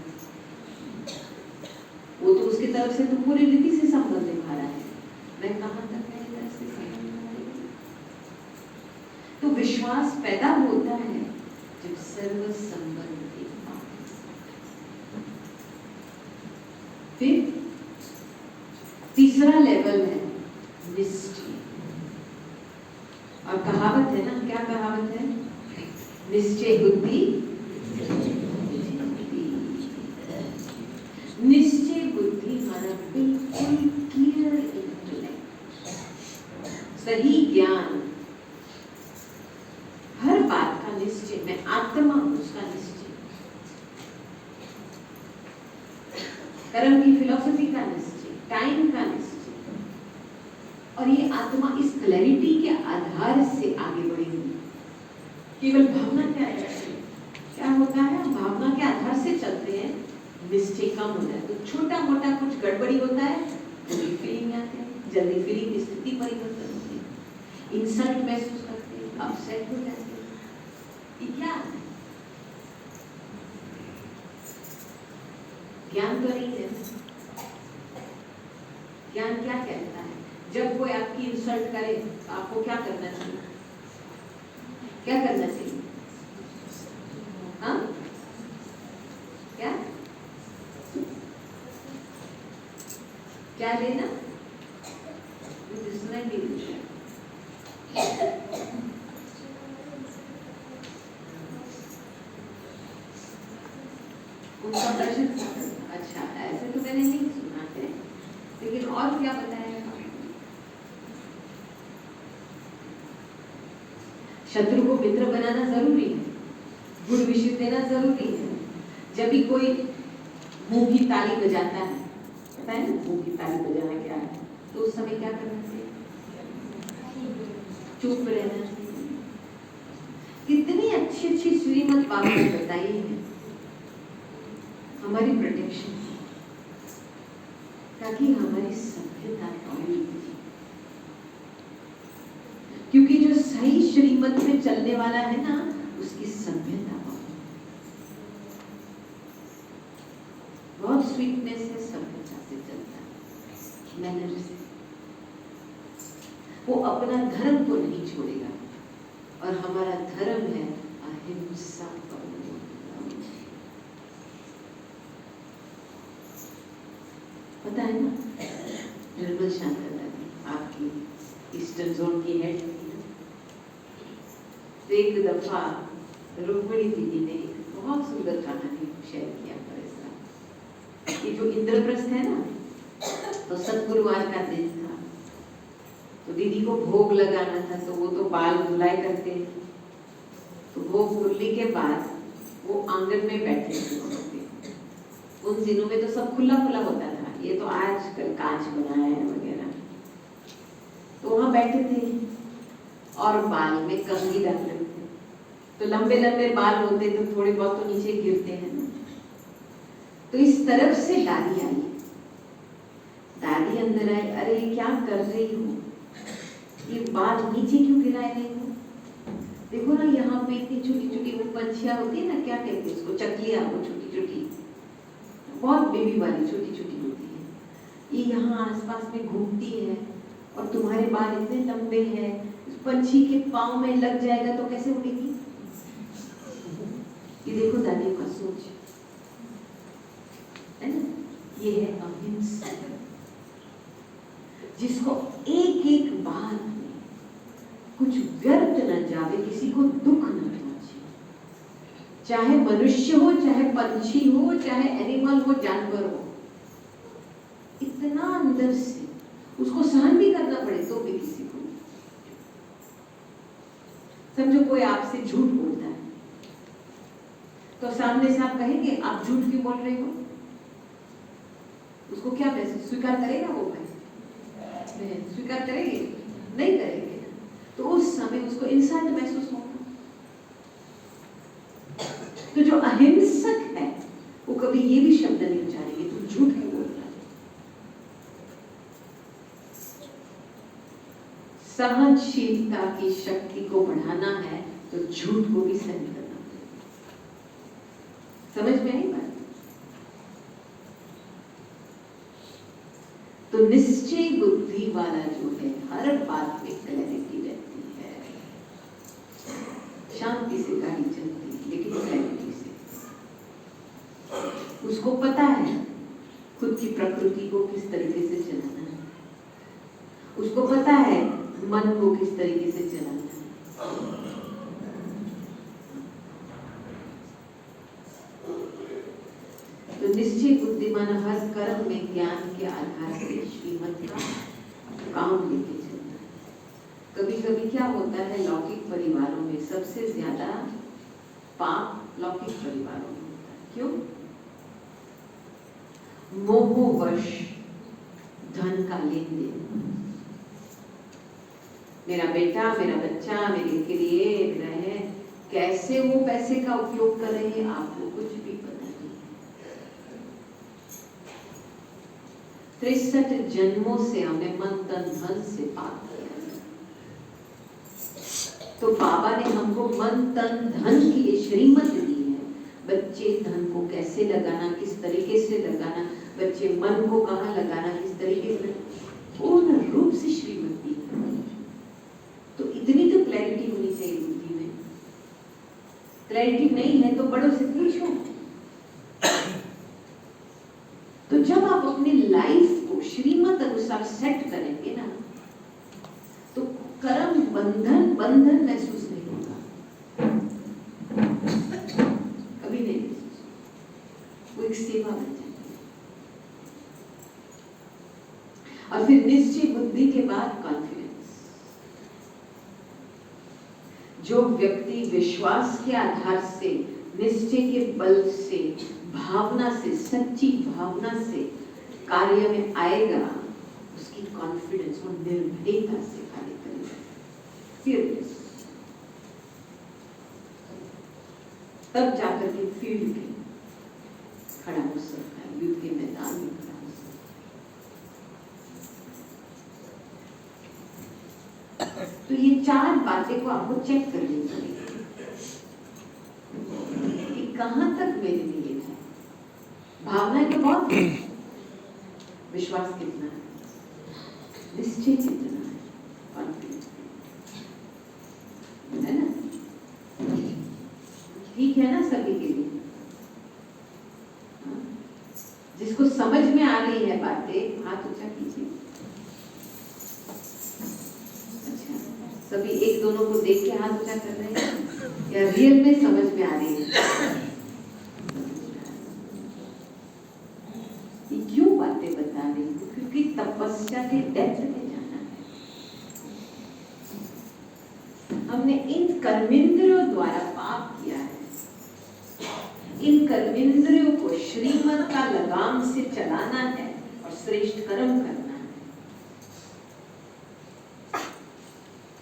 वो तो उसकी तरफ से तो पूरी रीति से संबंध निभा रहा है, मैं कहाँ तक मेरी तरफ से संबंध निभा रही हूँ। तो विश्वास पैदा होता है जब सर्व संबंध एक बात। फिर तीसरा लेवल है निश्चय। और कहावत है ना, क्या कहावत है? निश्चय बुद्धि, निश्चय बुद्धि माना बिल्कुल क्लियर इंटेलेक्ट, सही ज्ञान, हर बात का निश्चय। मैं आत्मा हूं, उसका निश्चय, कर्म की फिलॉसफी का निश्चय, टाइम का निश्चय। और ये आत्मा इस क्लैरिटी के आधार से आगे बढ़ेगी। केवल भावना क्या होता है, भावना के आधार से चलते हैं, निश्चय कम हो जाता है। तो छोटा मोटा कुछ गड़बड़ी होता है, जल्दी फीलिंग आते हैं, जल्दी फीलिंग की स्थिति परिवर्तन होती है, इंसल्ट महसूस करते हैं, अपसेट हो जाते हैं। ये क्या है? ज्ञान तो नहीं है। ज्ञान क्या कहता है? जब कोई आपकी इंसल्ट करे तो आपको क्या करना चाहिए? क्या करना चाहिए? हाँ, क्या क्या लेना? मुझे सुनाई नहीं देता। उनका प्रश्न। अच्छा, ऐसे तो मैंने नहीं सुना है, लेकिन और क्या बताया? शत्रु को मित्र बनाना जरूरी है, गुड़ विषय देना जरूरी है। जब भी कोई मुंह की ताली बजाता है, पता है ना मुंह की ताली बजाना क्या है, तो उस समय क्या करना चाहिए? चुप रहना चाहिए। कितनी अच्छी अच्छी श्रीमद् बाबा ने बताई है हमारी प्रोटेक्शन, ताकि हमारी सभ्यता कौन, क्योंकि जो सही श्रीमत में चलने वाला है ना, उसकी सभ्यता बहुत स्वीटनेस से, सभ्यता से चलता है, मैनर से। वो अपना धर्म को नहीं छोड़ेगा, और हमारा धर्म है अहिंसा परमो धर्मः। पता है ना, निर्मल शांता दादी आपकी ईस्टर्न जोन की हेड थी ना, तो एक दफा रुक्मिणी दीदी ने एक बहुत सुंदर कहानी शेयर किया हमारे साथ। ये जो इंद्रप्रस्थ है ना, तो सतगुरुवार का दिन था, तो दीदी को भोग लगाना था, तो वो तो बाल धुलाई करते हैं, तो भोग धुलने के बाद वो आंगन में बैठे थे। उन दिनों में तो सब खुला खुला होता था, ये तो आजकल कांच बनाया है वगैरह। तो वहां बैठे थे और बाल में कंघी डाल रहे थे, तो लंबे लंबे बाल होते तो थोड़े बहुत तो नीचे गिरते हैं ना। तो इस तरफ से दादी आई, दादी अंदर आई, अरे क्या कर रही हो, ये बाल नीचे क्यों गिराए रही हो? देखो ना यहाँ पे इतनी छोटी छोटी वो पंछियां होती है ना, क्या कहते हैं उसको, चकलियां, वो छोटी छोटी बहुत बेबी वाली छोटी छोटी होती है, ये यहाँ आसपास में घूमती है, और तुम्हारे बाल इतने लंबे हैं, पंछी के पाँव में लग जाएगा तो कैसे उड़ेगी? ये देखो दादी का सोच है ना, ये है अहिंसा, जिसको एक एक बात में कुछ व्यर्थ न जावे, किसी को दुख न पहुंचे, चाहे मनुष्य हो, चाहे पंछी हो, चाहे एनिमल हो, जानवर हो, इतना अंदर से उसको सहन भी करना पड़े तो भी किसी को। समझो कोई आपसे झूठ बोलता है, तो सामने से आप कहेंगे आप झूठ क्यों बोल रहे हो, उसको क्या महसूस, स्वीकार करेगा वो? स्वीकार करेंगे? नहीं करेंगे। तो उस समय उसको इंसल्ट महसूस होगा। तो जो अहिंसक है वो कभी ये भी शब्द नहीं उच्चारेंगे तुम झूठ क्यों बोल रहा है। सहनशीलता की शक्ति को बढ़ाना है तो झूठ को भी सहन करना पड़ेगा। समझ में आई बात? तो निश्चय बुद्धि वाला जो है, हर बात में क्लैरिटी रहती है, शांति से गाड़ी चलती है, लेकिन क्लैरिटी से। उसको पता है खुद की प्रकृति को किस तरीके से चलाना है, उसको पता है मन को किस तरीके से चलाना है। तो निश्चय बुद्धिमान हर कर्म में ज्ञान के आधार से श्रीमत का काम लेके चलता है। कभी कभी क्या होता है, लौकिक परिवारों में सबसे ज्यादा पाप लौकिक परिवारों में होता है। क्यों? मोहवश धन का लेन देन, मेरा बेटा, मेरा बच्चा मेरे के लिए मेरा है, कैसे वो पैसे का उपयोग कर रहे हैं आपको कुछ भी पता नहीं। 63 जन्मों से हमें मन तन धन से पाप किया, तो बाबा ने हमको मन तन धन की ये श्रीमत दी है। बच्चे धन को कैसे लगाना, किस तरीके से लगाना, बच्चे मन को कहाँ लगाना, किस तरीके से, पूर्ण रूप से श्रीमत दी है। तो इतनी तो क्लैरिटी होनी चाहिए बुद्धि में। क्लैरिटी नहीं है तो बड़ों से पूछो। तो जब आप अपनी लाइफ को श्रीमत अनुसार सेट करेंगे ना, तो कर्म बंधन महसूस नहीं होगा, कभी नहीं महसूस। कोई एक सेवा बन जाती है। और फिर निश्चय बुद्धि के बाद कॉन्फिडेंस। जो व्यक्ति विश्वास के आधार से, निश्चय के बल से, भावना से, सच्ची भावना से कार्य में आएगा, उसकी कॉन्फिडेंस, वो निर्भयता से कार्य करेगा। फिर तब जाकर के फील्ड में खड़ा हो सकता है, युद्ध के मैदान में खड़ा हो सकता है। तो ये 4 बातें को आपको चेक करनी पड़ेगी कि कहां तक मेरे लिए है। भावनाएं तो बहुत है, विश्वास कितना है, निश्चय कितना है, कॉन्फिडेंस है ना? ठीक है ना सभी के लिए? जिसको समझ में आ रही है बातें, हाथ ऊंचा कीजिए। अच्छा, सभी एक दोनों को देख के हाथ ऊंचा कर रहे हैं या रियल में समझ में आ रही है? ये क्यों बातें बता रही हूँ? क्योंकि तपस्या के डेप्थ में जाना है। हमने इन कर्मेंद्रियों द्वारा पाप किया है। इन कर्मेंद्रियों को श्रीमत का लगाम से चलाना है और श्रेष्ठ कर्म करना है।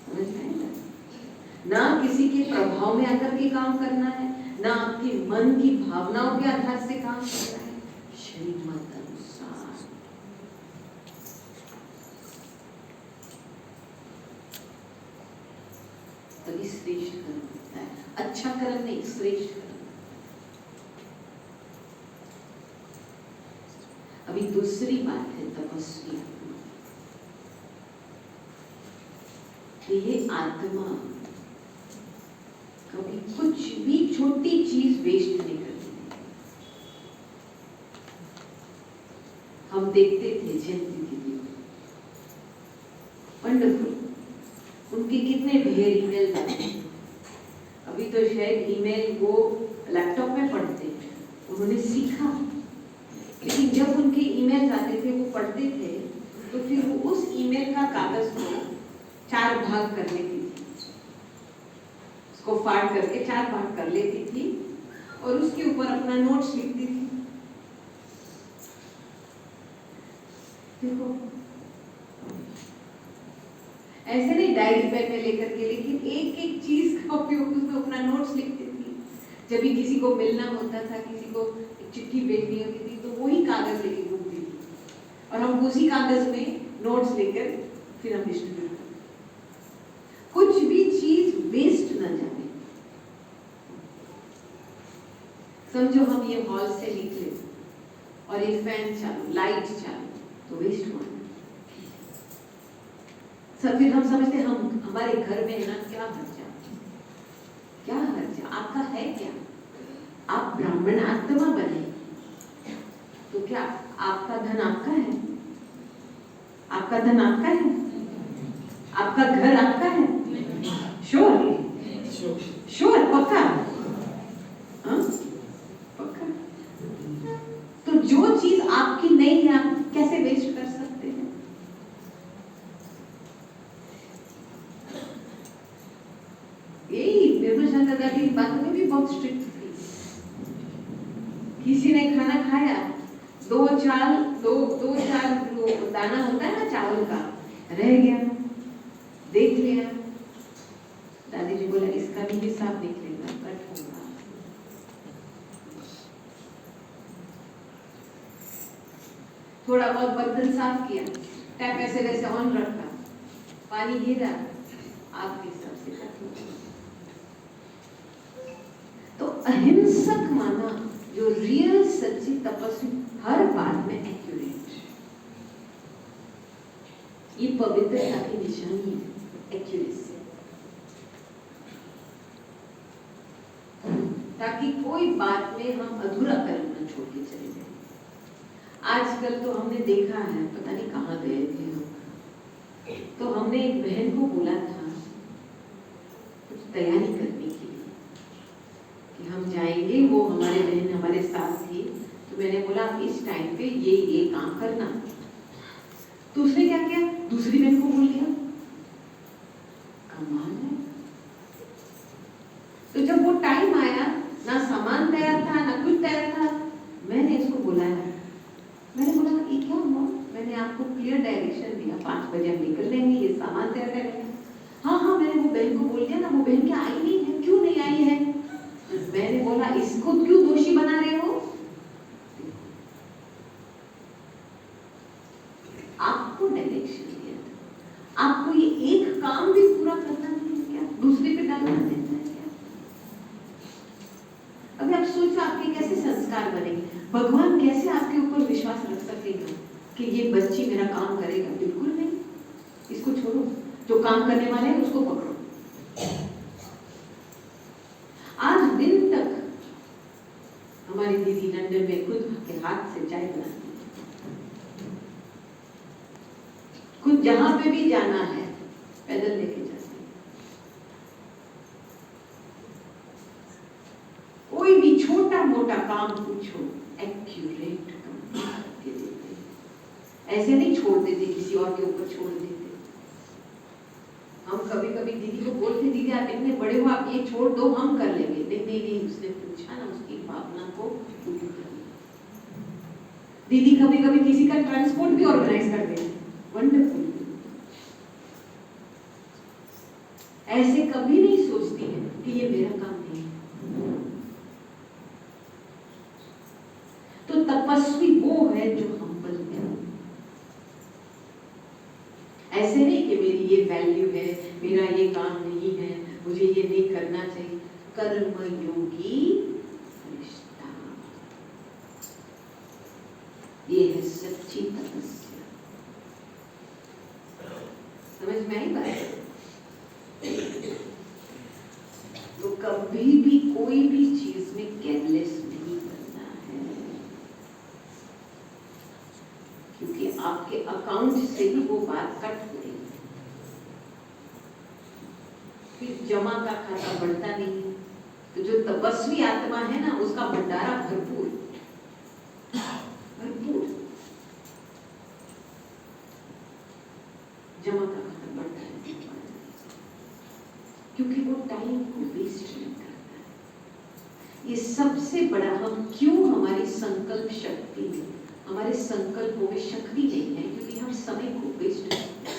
समझ में आएगा? ना किसी के प्रभाव में आकर के काम करना है, ना आपके मन की भावनाओं के आधार से काम करना है, श्रीमत अनुसार। तभी श्रेष्ठ कर्म होता है। अच्छा कर्म नहीं, श्रेष्ठ कर्म। अभी दूसरी बात है तपस्वी आत्मा। ये आत्मा कभी कुछ भी छोटी चीज वेस्ट नहीं करती। हम देखते थे जयंती दीदी, वंडरफुल, उनके कितने ढेर ईमेल आते हैं। अभी तो शायद ईमेल वो लैपटॉप में पढ़ते हैं, उन्होंने सीखा। लेकिन जब उनके ईमेल आते थे, वो पढ़ते थे, तो फिर वो उस ईमेल का कागज को 4 भाग कर लेती थी, उसको फाड़ करके 4 भाग कर लेती थी और उसके ऊपर अपना नोट्स लिखती थी। देखो, ऐसे नहीं डायरी पेन में लेकर के, लेकिन एक एक चीज का उपयोग, उसमें अपना नोट्स लिखती थी। जब भी किसी को मिलना होता था, किसी को एक चिट्ठी भेजनी होती थी, तो वही कागज लेके घूमती थी और हम उसी कागज में नोट्स लेकर फिर हम डिस्ट्रीब्यूट करते। कुछ भी चीज वेस्ट न जाए। समझो हम ये हॉल से निकले और ये फैन चालू, लाइट चालू, तो वेस्ट हुआ। सब फिर हम समझते हम हमारे घर में है ना, क्या हर्जा, क्या हर्जा, आपका है क्या? आप ब्राह्मण आत्मा बने तो क्या आपका धन आपका है? आपका धन आपका है? आपका घर आपका है? श्योर? श्योर? पक्का? हाँ, पक्का। तो जो चीज आपकी नहीं है, आप कैसे वेस्ट कर सकते हैं? यही निर्मल चंद्र दादी की बातों में भी बहुत स्ट्रिक्ट थी। किसी ने खाना खाया, 2-4 दाना होता है ना चावल का, रह गया, देख लिया, दादी जी बोला इसका भी हिसाब निकलेगा, कट होगा। थोड़ा बहुत बर्तन साफ किया, टैप ऐसे वैसे ऑन रखा, पानी गिरा, आपके हिसाब से कट होगा। तो अहिंसक माना जो रियल सच्ची तपस्वी, हर बात में एक्यूरेट। ये पवित्रता की निशानी है, एक्यूरेसी। ताकि कोई बात में हम अधूरा कर्म न छोड़ के चले जाए। आजकल तो हमने देखा है, पता नहीं कहाँ गए थे हम, तो हमने एक बहन को बोला था कुछ तैयारी करने के लिए कि हम जाएंगे, वो हमारे बहन हमारे साथ थी, तो तो मैंने बोला इस टाइम पे ये काम करना। तो उसने क्या किया, दूसरी बहन को बोल दिया। कमाल है। तो जब वो टाइम आया, ना सामान तैयार था ना कुछ तैयार था, मैंने इसको बुलाया। मैंने बोला ये क्या हुआ, मैंने आपको क्लियर डायरेक्शन दिया 5 बजे हम निकल लेंगे, ये सामान तैयार करेंगे। हाँ मैंने वो बहन को बोल दिया ना, वो बहन क्या आई नहीं है, क्यों नहीं आई है? मैंने बोला इसको क्यों दोषी बना रहे हो? आपको डायरेक्शन दिया था, आपको ये एक काम भी पूरा करना नहीं है क्या? दूसरे पे डालना देता है क्या? अभी आप सोचो आपके कैसे संस्कार बनेंगे, भगवान कैसे आपके ऊपर विश्वास रख सकेगा कि ये बच्ची मेरा काम करेगा? बिल्कुल नहीं। इसको छोड़ो, जो काम करने वाले हैं उसको पकड़ो। आज दिन तक हमारी दीदी लंदन में खुद के हाथ से चाय बनाती है, खुद जहां पे भी जाना है पैदल लेके जाती है। कोई भी छोटा मोटा काम पूछो, एक्यूरेट काम करके देते हैं। ऐसे नहीं छोड़ देते, किसी और के ऊपर छोड़ देते। हम कभी कभी दीदी को बोलते, दीदी आप इतने बड़े हो, आप ये छोड़ दो, हम कर लेंगे। नहीं, उसने पूछा ना, उसकी भावना को पूरी कर। दीदी कभी कभी किसी का ट्रांसपोर्ट भी ऑर्गेनाइज कर देती, वंडरफुल। ऐसे कभी नहीं सोचती है कि ये मेरा काम नहीं है। तो तपस्वी वो है जो हम्बल है। ऐसे नहीं कि मेरी ये वैल्यू है, मेरा ये काम नहीं है, मुझे ये नहीं करना चाहिए। कर्म योगी फरिश्ता, ये है सच्ची तपस्या। समझ में आई बात? तो कभी भी कोई भी चीज में केयरलेस नहीं करना है, क्योंकि आपके अकाउंट से ही वो बात कट हो रही है। फिर जमा का खाता बढ़ता नहीं है। तो जो तपस्वी आत्मा है ना, उसका भंडारा भरपूर भरपूर, जमा का खाता बढ़ता है, क्योंकि वो टाइम को वेस्ट नहीं करता है। ये सबसे बड़ा, हम क्यों, हमारी संकल्प शक्ति में, हमारे संकल्पों में शक्ति नहीं है, क्योंकि हम समय को वेस्ट करते हैं।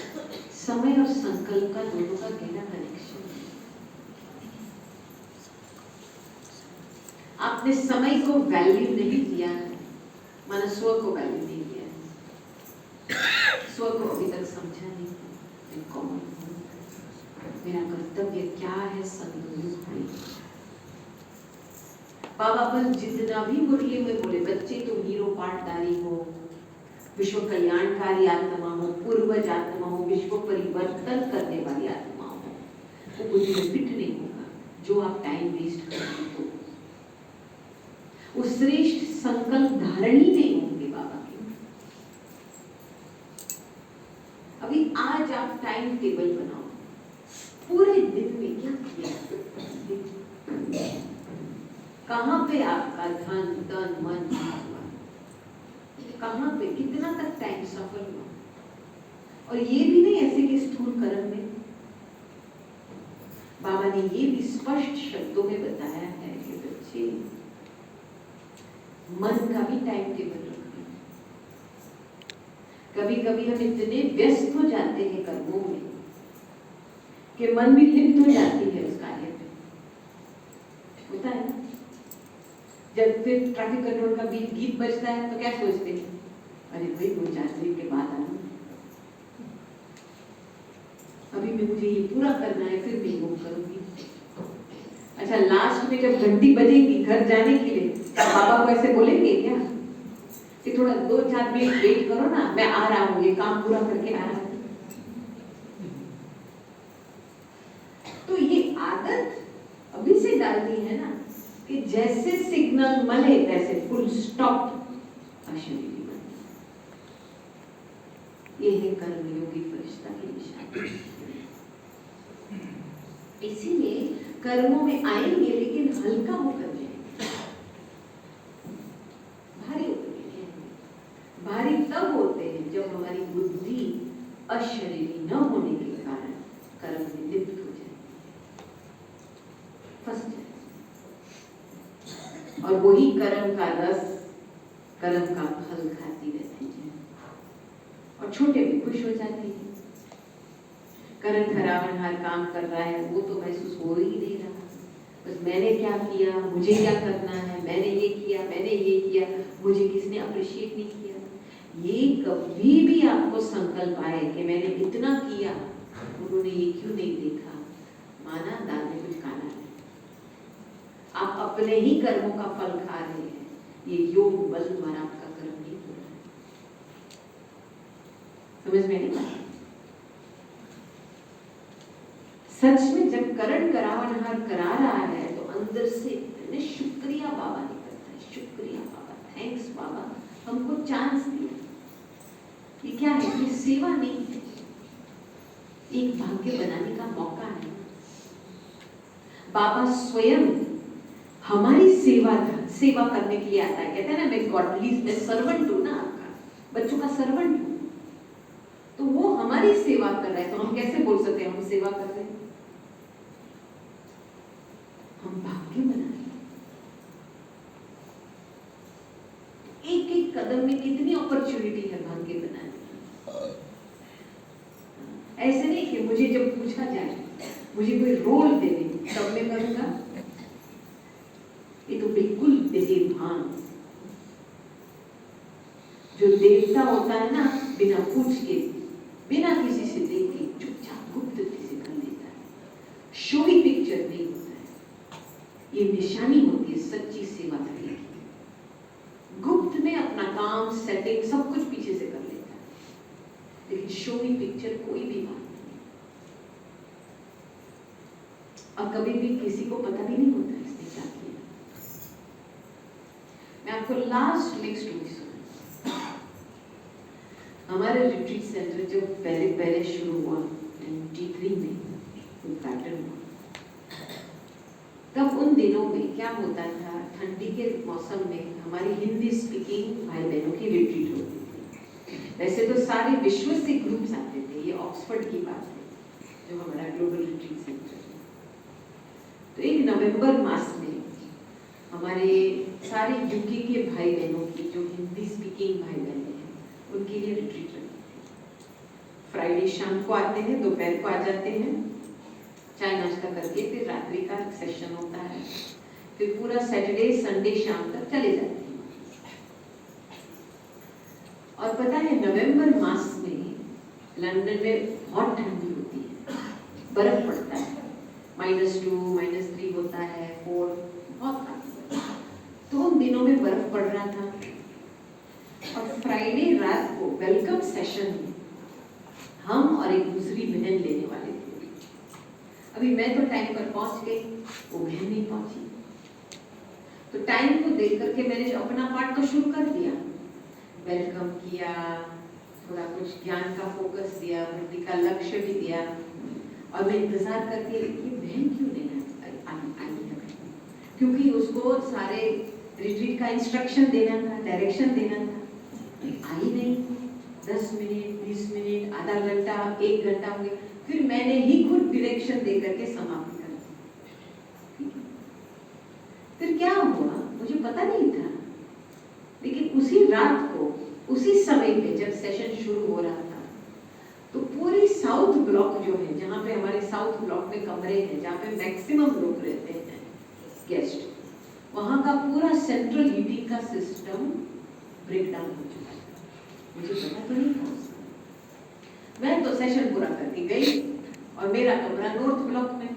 समय और संकल्प का दोनों का गहरा कनेक्शन है। आपने समय को वैल्यू नहीं दिया है, माना स्व को वैल्यू नहीं दिया है, स्व को अभी तक समझा नहीं, मैं कौन हूँ, मेरा कर्तव्य क्या है, संतुलित है। बाबा बल जितना भी मुरली में बोले, बच्चे तुम हीरो पाठधारी हो, विश्व कल्याणकारी आत्मा हो, पूर्वज आत्मा हो, विश्व परिवर्तन करने वाली आत्मा हो, वो बुद्धि में फिट नहीं होगा जो आप टाइम वेस्ट करते हो। वो श्रेष्ठ संकल्प धारण ही नहीं होंगे बाबा के। अभी आज आप टाइम टेबल बनाओ, पूरे दिन में क्या किया, कहां पे आपका धन तन मन हुआ, कहां पे कितना तक टाइम सफल हुआ। और ये भी नहीं ऐसे कि स्थूल कर्म में, बाबा ने ये भी स्पष्ट शब्दों में बताया है कि बच्चे मन का भी टाइम टेबल रखना। कभी कभी हम इतने व्यस्त हो जाते हैं कर्मों में कि मन भी लिप्त हो जाती है उस कार्य में, होता है ना। जब फिर ट्रैफिक कंट्रोल का गीत बजता है तो क्या सोचते हैं, अरे भाई 2-4 मिनट के बाद आना, अभी मैं मुझे ये पूरा करना है, फिर मैं वो करूंगी। अच्छा, लास्ट में जब घंटी बजेगी घर जाने के लिए, बाबा को ऐसे बोलेंगे क्या कि थोड़ा 2-4 मिनट वेट करो ना, मैं आ रहा हूँ, ये काम पूरा करके आ रहा हूँ। तो ये आदत अभी से डालनी है ना, कि जैसे सिग्नल मले वैसे फुल स्टॉप अशरीरी बने। ये है कर्मयोगी फरिश्ता की निशानी। इसीलिए कर्मों में आएंगे लेकिन हल्का होकर जाएंगे, भारी तब होते हैं जब हमारी बुद्धि अशरीरी न होने के कारण कर्म में लिप्त हो जाए, फंस जाए, और वही कर्म का रस, कर्म का फल खाती रहती है और छोटे भी खुश हो जाती है। करण खरावन हर काम कर रहा है, वो तो महसूस हो ही नहीं रहा, बस मैंने क्या किया, मुझे क्या करना है, मैंने ये किया, मैंने ये किया, मुझे किसने अप्रिशिएट नहीं किया। ये कभी भी आपको संकल्प आए कि मैंने इतना किया, उन्होंने ये क्यों नहीं देखा, माना दाल में कुछ काला है। आप अपने ही कर्मों का फल खा रहे हैं, ये योग बल द्वारा आपका कर्म नहीं हो रहा है। समझ में नहीं आया? सच में जब करण करावनहार करा रहा है तो अंदर से इतने शुक्रिया बाबा निकलता है, शुक्रिया बाबा, थैंक्स बाबा, हमको चांस दिया। ये क्या है? ये सेवा नहीं है, एक भाग्य बनाने का मौका है। बाबा स्वयं हमारी सेवा करने के लिए आता है। कहते हैं ना, मैं गॉडली, मैं सर्वेंट हूं ना, आपका बच्चों का सर्वेंट हूं, तो वो हमारी सेवा कर रहा है, तो हम कैसे बोल सकते हैं हम सेवा कर रहे हैं? हम भाग्य बना रहे हैं। एक एक कदम में कितनी अपॉर्चुनिटी है भाग्य बनाने की। ऐसे नहीं कि मुझे जब पूछा जाए, मुझे कोई रोल दे दे तब मैं करूंगा, ये तो बिल्कुल बेभान। जो देवता होता है ना, बिना पूछ के, बिना किसी से देखे, चुपचाप गुप्तती से कर लेता है, शोई पिक्चर नहीं होता है। ये निशानी होती है सच्ची सेवा करने की। गुप्त में अपना काम, सेटिंग, सब कुछ पीछे से कर लेता है, लेकिन शोई पिक्चर कोई भी बात नहीं, और कभी भी किसी को पता भी नहीं होता इसने क्या किया। मैं आपको लास्ट नेक्स्ट स्टोरी सुना। हमारे रिट्रीट सेंटर जब पहले शुरू हुआ 93 में उद्घाटन हुआ, तब उन दिनों में क्या होता था, ठंडी के मौसम में हमारी हिंदी स्पीकिंग भाई बहनों की रिट्रीट होती थी। वैसे तो सारे विश्व से ग्रुप्स आते थे, ये ऑक्सफोर्ड की बात है जो हमारा ग्लोबल रिट्रीट सेंटर है। तो एक नवंबर मास में हमारे सारे यूके के भाई बहनों की, जो हिंदी स्पीकिंग भाई बहन हैं, उनके लिए रिट्रीट रखी थी। फ्राइडे शाम को आते हैं, दोपहर को आ जाते हैं, चाय नाश्ता करके फिर रात्रि का सेशन होता है, फिर पूरा सैटरडे संडे शाम तक चले जाते हैं। और पता है, नवंबर मास में लंदन में बहुत ठंडी होती है, बर्फ पड़ता है, -2, -3 होता है, 4, बहुत ठंड। तो उन दिनों में बर्फ पड़ रहा था, और फ्राइडे रात को वेलकम सेशन में हम और एक दूसरी बहन लेने वाले थे। अभी मैं तो टाइम पर पहुंच गई, वो बहन नहीं पहुंची। तो टाइम को देख करके मैंने अपना पार्ट तो शुरू कर दिया, वेलकम किया, थोड़ा कुछ ज्ञान का फोकस दिया, भक्ति का लक्ष्य भी दिया, और मैं इंतजार करती रही कि बहन क्यों नहीं आई है, क्योंकि उसको सारे रिट्रीट का इंस्ट्रक्शन देना था, डायरेक्शन देना था। आई नहीं, 10 मिनट, 20 मिनट, आधा घंटा, 1 घंटा हो गया, फिर मैंने ही खुद डायरेक्शन दे करके समाप्त कर दी। फिर क्या हुआ मुझे पता नहीं था, लेकिन उसी रात को, उसी समय पे जब सेशन शुरू हो रहा था, तो पूरी साउथ ब्लॉक जो है, जहाँ पे हमारे साउथ ब्लॉक में कमरे हैं, जहाँ पे मैक्सिमम लोग रहते हैं गेस्ट, वहाँ का पूरा सेंट्रल हीटिंग का सिस्टम ब्रेक डाउन हो चुका था। मुझे पता तो नहीं था। मैं तो सेशन पूरा करके गई, और मेरा कमरा नॉर्थ ब्लॉक में,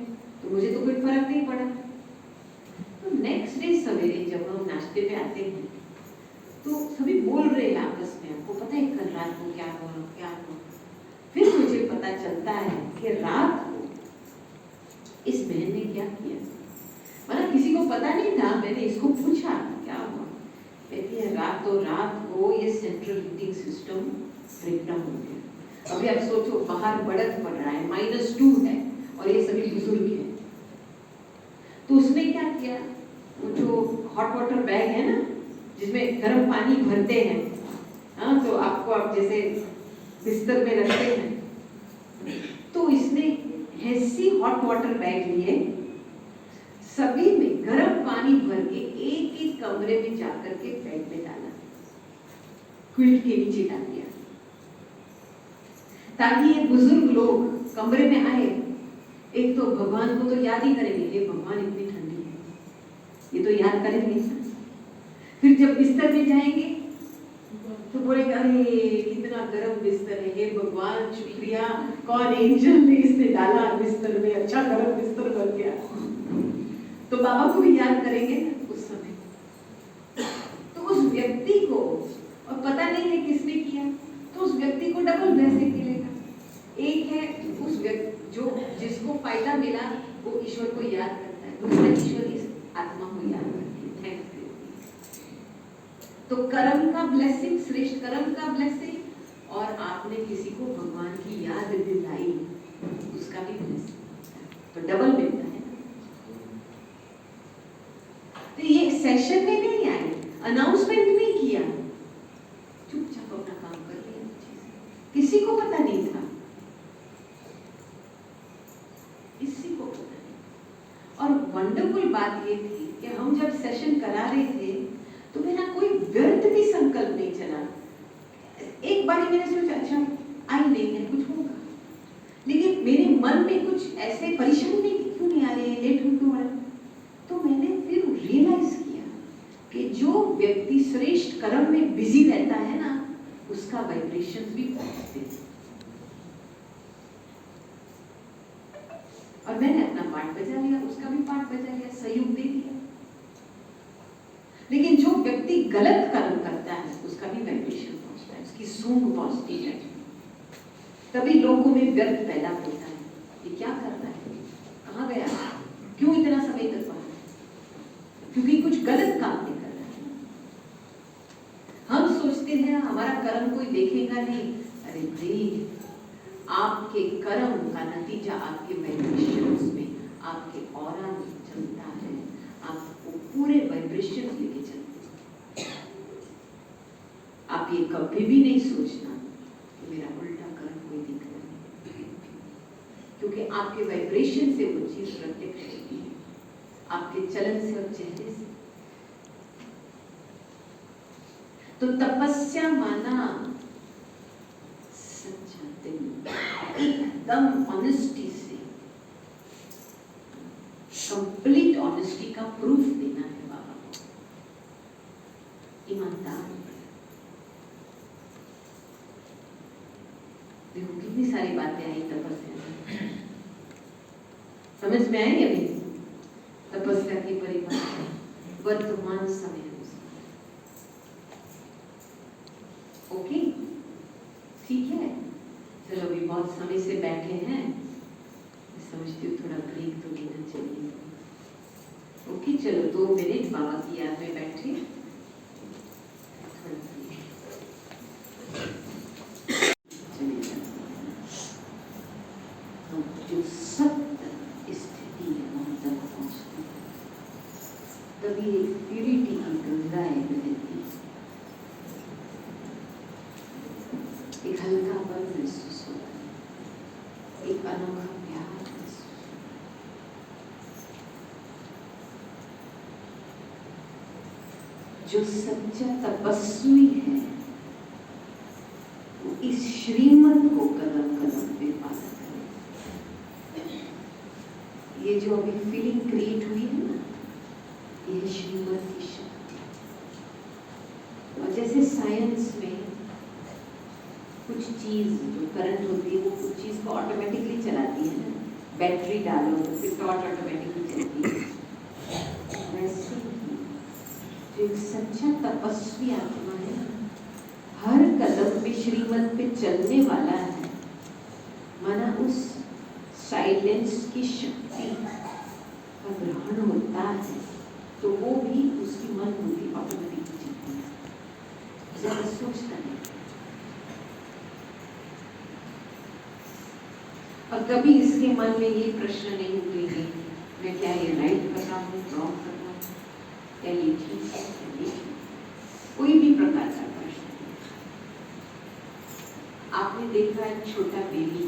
तो मुझे तो कोई फर्क नहीं पड़ा। तो नेक्स्ट डे सवेरे जब हम नाश्ते पे आते हैं, तो सभी बोल रहे हैं आपस में, आपको पता है कल रात को क्या हुआ, क्या हुआ। फिर मुझे पता चलता है कि रात को इस बहन ने क्या किया, मतलब किसी को पता नहीं था। मैंने इसको पूछा क्या हुआ, कहती है रात को ये सेंट्रल हीटिंग सिस्टम ब्रेकडाउन हो गया। अभी आप सोचो, बाहर बर्फ पड़ रहा है, -2 है, और ये सभी बुजुर्ग हैं। तो उसने क्या किया, वो जो हॉट वाटर बैग है ना, जिसमें गर्म पानी भरते हैं, हाँ, तो आपको आप जैसे बिस्तर में रखते हैं, तो इसने ऐसी हॉट वाटर बैग लिए, सभी में गर्म पानी भर के एक एक कमरे में जाकर के बैग में डाला, क्विल्ट के नीचे डाल दिया, ताकि ये बुजुर्ग लोग कमरे में आए, एक तो भगवान को तो याद ही करेंगे, हे भगवान इतनी ठंडी है, ये तो याद करेंगे। फिर जब बिस्तर में जाएंगे तो बोलेंगे अरे कितना गर्म बिस्तर है, हे भगवान शुक्रिया, कौन एंजल ने इसे डाला बिस्तर में, अच्छा गर्म बिस्तर बन गया। तो बाबा को भी याद करेंगे उस समय। तो उस व्यक्ति को, और पता नहीं है किसने किया, तो उस व्यक्ति को डबल ब्लेसिंग मिलेगा। एक है उस व्यक्ति जो जिसको फायदा मिला वो ईश्वर को याद करता है, दूसरा ईश्वर इस आत्मा को याद करती है, थैंक्स देती है। तो कर्म का ब्लेसिंग, श्रेष्ठ कर्म का ब्लेसिंग, और आपने किसी को भगवान की याद दिलाई उसका भी ब्लेसिंग, तो डबल मिलता है। तो ये सेशन में नहीं आए, अनाउंसमेंट नहीं किया, चुपचाप अपना काम कर लिया, किसी को पता नहीं था, किसी को पता नहीं। और वंडरफुल बात ये थी कि हम जब सेशन करा रहे थे तो मेरा कोई व्यर्थ भी संकल्प नहीं चला। एक बार मैंने सोचा अच्छा आई नहीं है, कुछ होगा, लेकिन मेरे मन में कुछ ऐसे परेशानी नहीं, क्यों नहीं आ रहे हैं, लेट क्यों आ रहे, तो मैंने फिर रियलाइज किया कि जो व्यक्ति श्रेष्ठ कर्म में बिजी रहता है ना, उसका वाइब्रेशन भी पॉजिटिव है। और मैंने अपना पार्ट बजा लिया, उसका भी पार्ट बजा लिया, सहयोग दे दिया। लेकिन जो व्यक्ति गलत कर्म करता है उसका भी वाइब्रेशन पहुंचता है, उसकी सूंघ पहुंचती है, तभी लोगों में व्यर्थ पैदा होता है, ये क्या कर रहा है, कहाँ गया, क्यों इतना समय तक वहां, क्योंकि कुछ गलत काम नहीं कर रहा है। हम सोचते हैं हमारा कर्म कोई देखेगा नहीं, अरे भाई आपके कर्म का नतीजा आपके वाइब्रेशंस में, आपके ऑरा में चलता है, आपको पूरे वाइब्रेशन लेके चलते हैं। आप ये कभी भी नहीं सोचना कि मेरा उल्टा कर्म कोई दिख रहा है, क्योंकि आपके वाइब्रेशन से वो चीज प्रत्यक्ष होती है, आपके चलन से और चेहरे से। तो तपस्या माना सच्चा दिल, एकदम ऑनेस्टी से, कंप्लीट ऑनेस्टी का प्रूफ देना है बाबा को, ईमानदार। देखो कितनी सारी बातें आई तपस्या में, समझ में आई अभी तपस्या की परिभाषा, वर्तमान समय। ओके ठीक है, चलो अभी बहुत समय से बैठे हैं, मैं समझती हूँ थोड़ा ब्रेक तो लेना चाहिए। ओके चलो 2 मिनट बाबा की याद में बैठे, जो सत्य स्थिति है वहां तक पहुंचती, तभी एक प्यूरिटी की गंगाएं बहती, एक हल्कापन महसूस होता है, एक अनोखा प्यार महसूस। जो सच्चा तपस्वी है वो इस श्रीमत को कदम कदम पे पालन करे। ये जो अभी फीलिंग क्रिएट हुई है ना, ये श्रीमत की शक्ति। और जैसे साइंस में कुछ चीज जो करंट होती है वो कुछ चीज को ऑटोमेटिकली चलाती है ना, बैटरी डालो तो फिर टॉर्च ऑटोमेटिकली चलती है, वैसे ही जो एक सच्चा तपस्वी आत्मा है हर कदम पे श्रीमत पे चलने वाला है, माना उस साइलेंस की शक्ति का ग्रहण होता है, तो वो भी उसकी मन बुद्धि ऑटोमेटिकली चलती है, ज्यादा सोचता नहीं। और कभी इसके मन में ये प्रश्न नहीं उठेंगे, मैं क्या ये राइट कर रहा हूँ, रॉन्ग कर रहा हूँ, या ये ठीक है, या ये ठीक, कोई भी प्रकार का प्रश्न नहीं। देखा एक छोटा बेबी,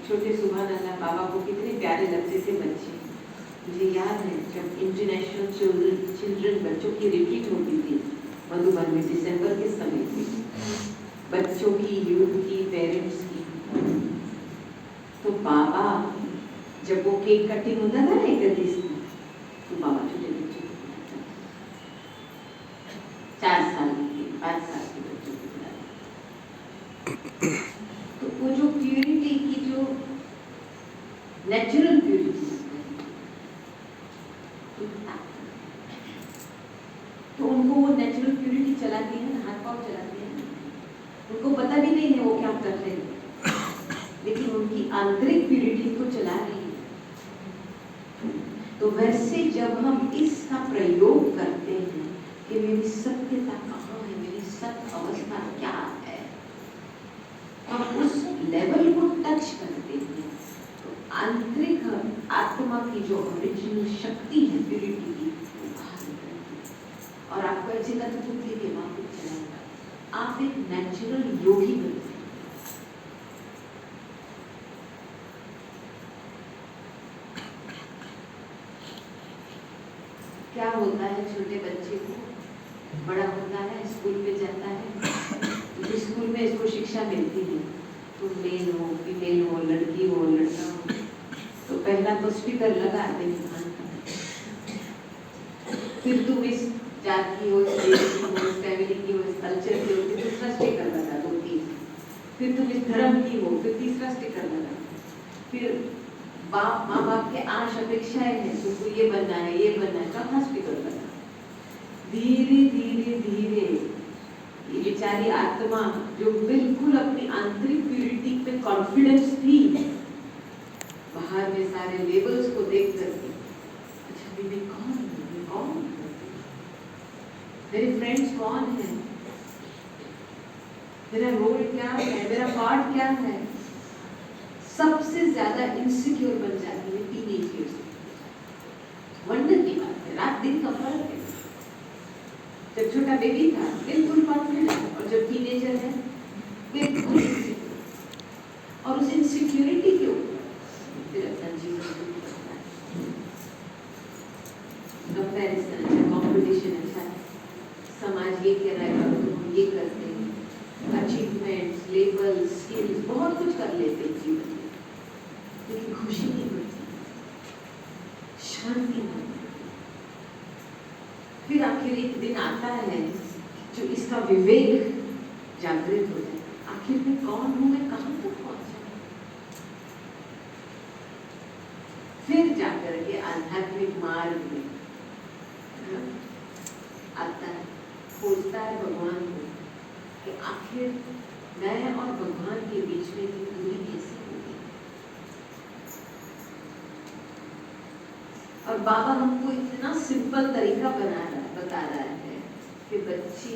छोटे सुभान अल्लाह, बाबा को कितने प्यारे लगते थे बच्चे। मुझे याद है जब इंटरनेशनल चिल्ड्रन बच्चों की रिट्रीट होती थी मधुबन में दिसंबर के समय में, बच्चों की, यूथ की, पेरेंट्स की, तो बाबा जब वो केक कटिंग होता था ना 31 को, तो बाबा छोटे बच्चों को खिलाता, 4 साल के 5 साल के बच्चों को खिलाता। तो वो जो प्यूरिटी की, जो नेचुरल प्यूरिटी, तो उनको वो नेचुरल प्यूरिटी चलाती है ना, हाथ पाँव चलाती है ना, उनको पता भी नहीं है वो क्या कर रहे हैं, लेकिन उनकी आंतरिक प्यूरिटी को चला रही है। तो वैसे जब हम इसका प्रयोग करते हैं कि मेरी सत्यता कहाँ है, मेरी सत्य अवस्था क्या है, हम उस लेवल को टच करते हैं, तो आंतरिक आत्मा की जो ओरिजिनल शक्ति है प्यूरिटी की, वो बाहर निकलती है और आपको ऐसे अद्भुत के वापस चलाएगा। आप एक नेचुरल योगी बनते हैं। क्या होता है छोटे बच्चे को, बड़ा होता है, स्कूल में जाता है, तो स्कूल में इसको शिक्षा मिलती है, तुम मेल हो, फीमेल हो, लड़की हो, लड़का हो, तो पहला तो स्टिकर लगा देंगे, फिर तुम इस जात की हो, इस देश की हो, इस फैमिली की हो, इस कल्चर की हो, फिर दूसरा स्टिकर लगा, 2-3, फिर तुम इस धर्म की हो, फिर तीसरा स्टिकर लगा, फिर माँ बाप के आश अपेक्षाएं हैं, तुमको ये बनना है, ये बनना है, चौथा स्टिकर लगा। धीरे धीरे धीरे ये बेचारी आत्मा जो बिल्कुल अपनी आंतरिक प्यूरिटी पे कॉन्फिडेंस थी, बाहर में सारे लेबल्स को देख करके, अच्छा बीबी कौन है, कौन है, मेरे फ्रेंड्स कौन है, मेरा रोल क्या है, मेरा पार्ट क्या है, सबसे ज्यादा इनसिक्योर बन जाती है टीनेज ईयर्स में। वंडर की बात है, रात दिन का फर्क है। जब छोटा बेबी था बिल्कुल कॉन्फिडेंट, और जब टीनेजर है बिल्कुल इनसिक्योर, और उस इनसिक्योरिटी के ऊपर फिर अपना जीवन कंपैरिजन अच्छा, कंपटीशन अच्छा है, समाज ये कह रहा है तो हम ये करते हैं, अचीवमेंट्स, लेबल, स्किल्स, बहुत कुछ कर लेते हैं जीवन में, लेकिन खुशी नहीं मिलती, शांति नहीं मिलती। फिर आखिर एक दिन आता है जो इसका विवेक जागृत हो जाए, आखिर मैं कौन हूं, मैं कहां तक पहुंचा, फिर जाकर के आध्यात्मिक मार्ग में आता है, खोजता है भगवान को कि आखिर मैं और भगवान के बीच में की दूरी कैसे होगी। और बाबा हमको इतना सिंपल तरीका बता रहा है कि बच्चे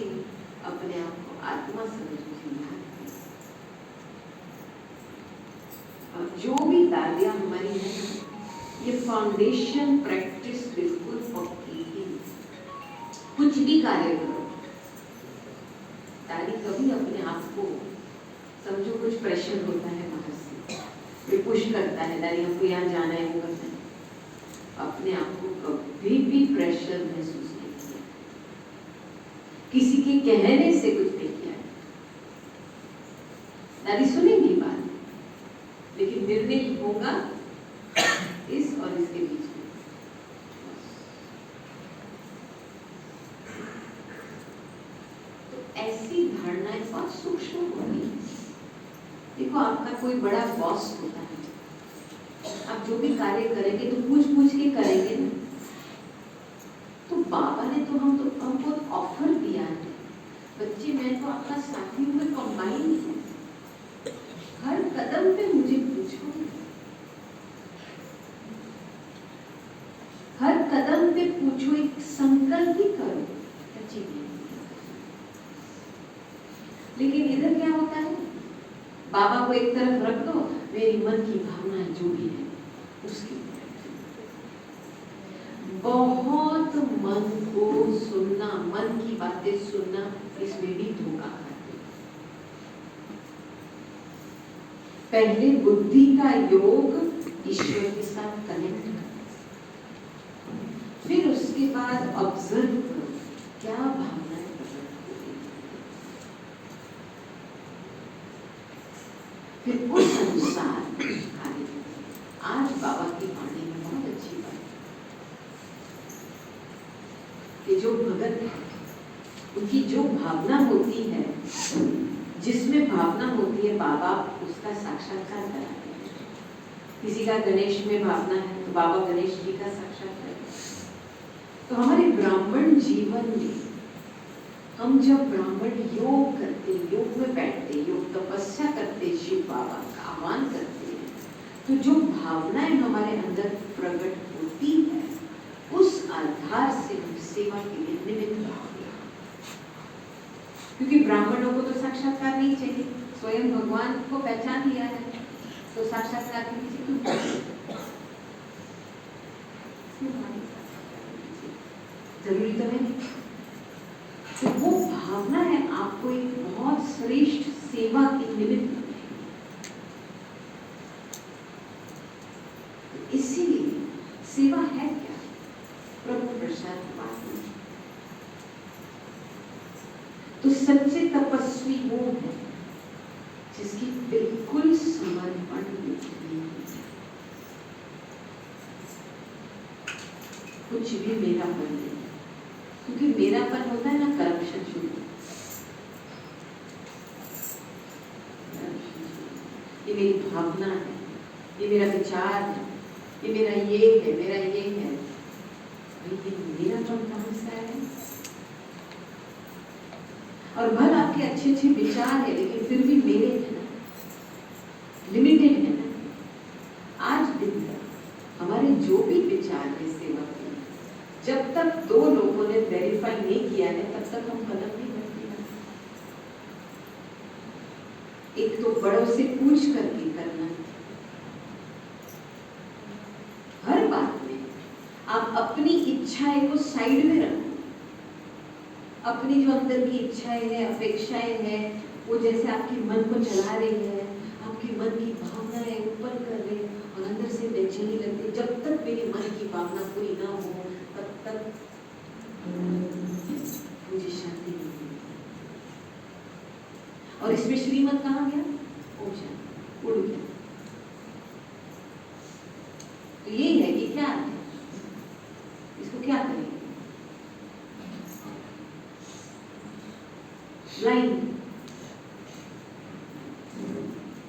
अपने आप को आत्मा समझ हैं। और जो भी दादियाँ हमारी हैं, ये फाउंडेशन प्रैक्टिस बिल्कुल पक्की ही, कुछ भी कार्य करो, दादी कभी अपने आप को, समझो कुछ प्रेशर होता है बाहर से, कोई पुश करता है, दादी हमको यहाँ जाना है, वो करना है, अपने आप को कभी भी प्रेशर महसूस नहीं किया, किसी के कहने से कुछ नहीं किया। दादी सुनेंगी बात, लेकिन निर्णय होगा इस और इसके बीच में। तो ऐसी धारणाएं बहुत सूक्ष्म होती है। देखो आपका कोई बड़ा बॉस होता है, आप जो भी कार्य करेंगे तो पूछ के करेंगे ना। तो बाबा ने तो हमको ऑफर दिया है, बच्चे मैं तो आपका साथी हूँ, मैं कंबाइन हूँ, हर कदम पे मुझे पूछो, हर कदम पे पूछो, एक संकल्प ही करो अचीव। लेकिन इधर क्या होता है, बाबा को एक तरफ रख दो, मेरी मन की भावनाएं जो भी है उसकी बहुत मन को सुनना, मन की बातें सुनना, इसमें भी धोखा खाते। पहले बुद्धि का योग ईश्वर के साथ कनेक्ट करो, फिर उसके बाद ऑब्जर्व करो क्या भावनाएं प्रकट हो रही हैं, फिर उस अनुसार कार्य करो। आज बाबा की वाणी में बहुत अच्छी बात कि जो भगत है उनकी जो भावना होती है, जिसमें भावना होती है बाबा उसका साक्षात्कार कराते हैं। किसी का गणेश में भावना है तो बाबा गणेश जी का साक्षात्कार। तो हमारे ब्राह्मण जीवन में हम जब ब्राह्मण योग करते, योग में बैठते, योग तपस्या करते, शिव बाबा का आह्वान करते हैं, तो जो भावनाएं हमारे अंदर प्रकट होती है उस आधार से हम सेवा के लिए निमित्त होते हैं। क्योंकि ब्राह्मणों को तो साक्षात्कार नहीं चाहिए, स्वयं भगवान को पहचान लिया है, तो साक्षात्कार के पीछे क्यों जरूरी तो है। तो वो भावना है आपको एक बहुत श्रेष्ठ सेवा के निमित्त बनाएगी। तो इसीलिए सेवा है क्या? प्रभु प्रसाद पाना। तो सच्चे तपस्वी वो है जिसकी बिल्कुल समर्पण नहीं है, कुछ भी मेरापन नहीं, क्योंकि मेरापन होता है ना करप्शन शुरू। ये मेरी भावना है, ये मेरा विचार है, ये मेरा ये है, मेरा ये है। भाई ये मेरापन कहाँ से आया है? और भले आपके अच्छे अच्छे विचार है लेकिन फिर भी मेरे है ना, लिमिटेड है ना। आज दिन तक हमारे जो भी विचार है सेवा के, जब तक दो लोगों ने वेरीफाई नहीं किया है तब तक हम कदम नहीं बढ़ते हैं। एक तो बड़ों से पूछ करके करना, हर बात में आप अपनी इच्छाएं को साइड में रखो। अपनी जो अंदर की इच्छाएं हैं, अपेक्षाएं हैं, वो जैसे आपके मन को चला रही है, आपके मन की भावनाएं ऊपर कर रही और अंदर से बेचैनी लगती। जब तक मेरी मन की भावना पूरी ना हो तब तक मुझे शांति नहीं मिलती। और इसमें श्रीमत कहाँ गया? उड़ गया। तो ये है कि क्या है, इसको क्या करें? ब्लाइंड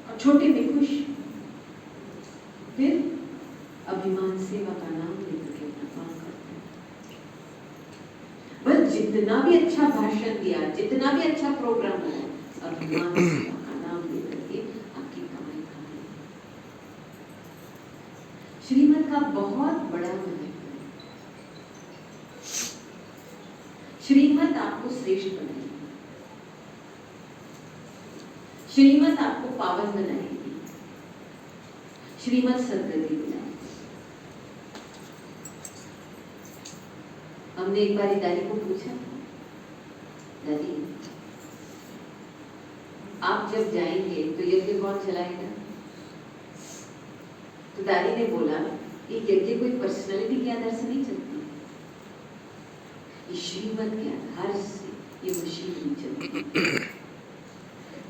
और छोटे में खुश, फिर अभिमान सेवा का नाम लेकर के अपना काम करते हैं। बस जितना भी अच्छा भाषण दिया, जितना भी अच्छा प्रोग्राम हुआ, अभिमान सेवा का नाम लेकर के आपकी कमाई खा रहे हैं। श्रीमत का बहुत बड़ा महत्व है। श्रीमत आपको श्रेष्ठ बनाएगी, श्रीमत आपको पावन बनाएगी, श्रीमत सदगति दिलाएगी। हमने एक बार दादी को पूछा, दादी आप जब जाएंगे तो यज्ञ कौन चलाएगा? तो दादी ने बोला कि यज्ञ कोई पर्सनालिटी के आधार से नहीं चलती, ये श्रीमत के आधार से ये मशीन नहीं चलती।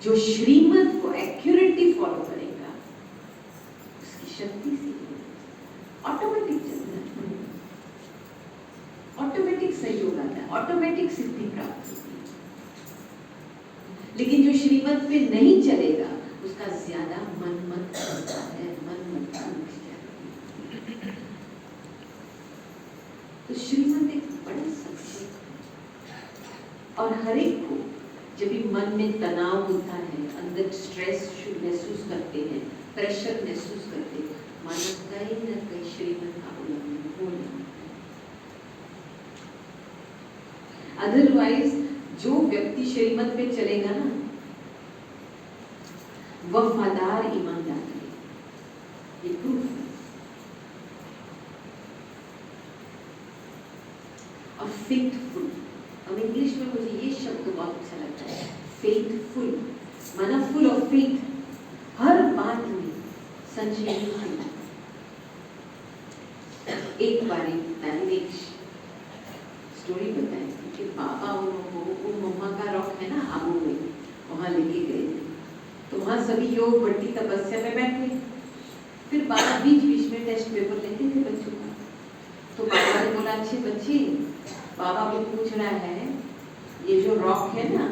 जो श्रीमत को एक्यूरेटली फॉलो करेगा उसकी शक्ति से ऑटोमेटिक चलता है, ऑटोमेटिक सहयोग आता है, ऑटोमेटिक सिद्धि प्राप्त होती है। लेकिन जो श्रीमत पे नहीं चलेगा उसका ज्यादा मन मत करता है, मन मत करता है। तो श्रीमत एक बड़ा संक्षेप है और हर एक को जब भी मन में तनाव होता है, अंदर स्ट्रेस महसूस करते हैं, प्रेशर महसूस करते हैं, मानो कहीं न कहीं श्रीमत का उल्लंघन हो रहा है। अदरवाइज जो व्यक्ति श्रीमत पे चलेगा ना, वफादार ईमानदार है, ये प्रूफ है। और फेथफुल, अब इंग्लिश में मुझे ये शब्द बहुत अच्छा लगता है, फेथफुल, माना फुल ऑफ फेथ। हर बात में संशय थी। एक बार एक स्टोरी बताई कि पापा वो मम्मा का रॉक है ना आबू में, वहाँ लेके गए थे। तो वहाँ सभी योग भट्टी तपस्या में बैठे। फिर बाबा बीच बीच में टेस्ट पेपर लेते थे बच्चों का। तो बाबा ने बोला, अच्छे बच्चे, बाबा भी पूछ रहा है ये जो रॉक है ना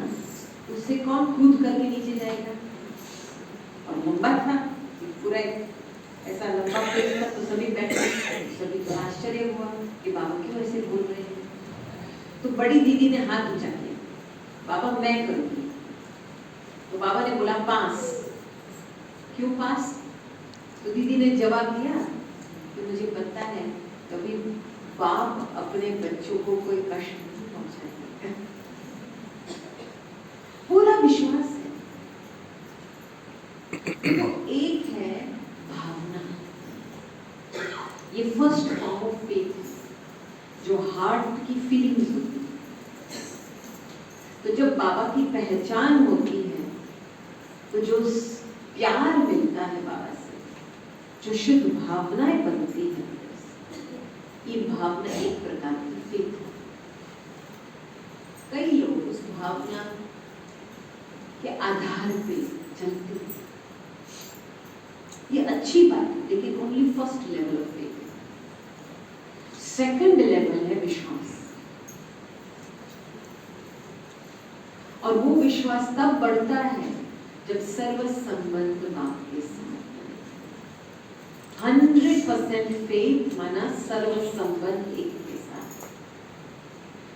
उससे कौन कूद करके नीचे जाएगा। और लंबा था पूरा ऐसा लंबा पेड़ था। तो सभी बैठे, सभी को आश्चर्य हुआ कि बाबा क्यों ऐसे बोल रहे हैं। तो बड़ी दीदी ने हाथ ऊंचा किया, बाबा मैं करूंगी। तो बाबा ने बोला पास। क्यों पास? तो दीदी ने जवाब दिया कि मुझे पता है कभी बाप अपने बच्चों को कोई कष्ट नहीं पहुंचाएगा। पूरा विश्वास है। तो एक है भावना, ये फर्स्ट फॉर्म ऑफ फेथ जो हार्ट की फीलिंग्स होती है। तो जब बाबा की पहचान होती है तो जो प्यार मिलता है बाबा से, जो शुद्ध भावनाएं बनती है, ये भावना एक प्रकार की फेथ है। कई लोग उस भावना के आधार पे चलते हैं। ये अच्छी बात है, लेकिन only first level of faith. Second level है विश्वास। और वो विश्वास तब बढ़ता है जब सर्व संबंध बाप के साथ 100% फेथ माना सर्व संबंध एक के साथ,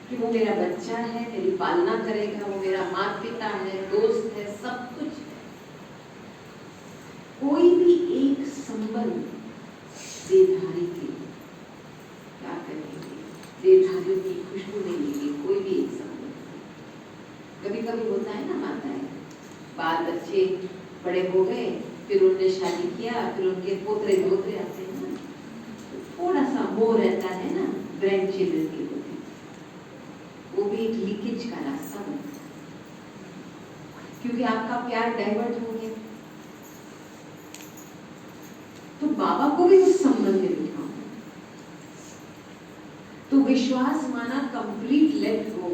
कि वो मेरा बच्चा है, मेरी पालना करेगा, वो मेरा माता पिता है, दोस्त है, सब कुछ है। कोई भी एक संबंध देधारी के क्या करेंगे, देधारियों की खुशबू नहीं लेगी कोई भी एक संबंध। कभी कभी होता है ना, माता है बाल बच्चे बड़े हो गए, फिर उन्होंने शादी किया, फिर उनके पोतरे धोतरे आते हैं ना, तो थोड़ा सा मोह रहता है ना ग्रैंड चिल्ड्रन के प्रति, वो भी एक लीकेज का रास्ता बनता है, क्योंकि आपका प्यार डाइवर्ट हो गया। तो बाबा को भी उस संबंध में बिठाओ। तो विश्वास माना कंप्लीट लेट गो।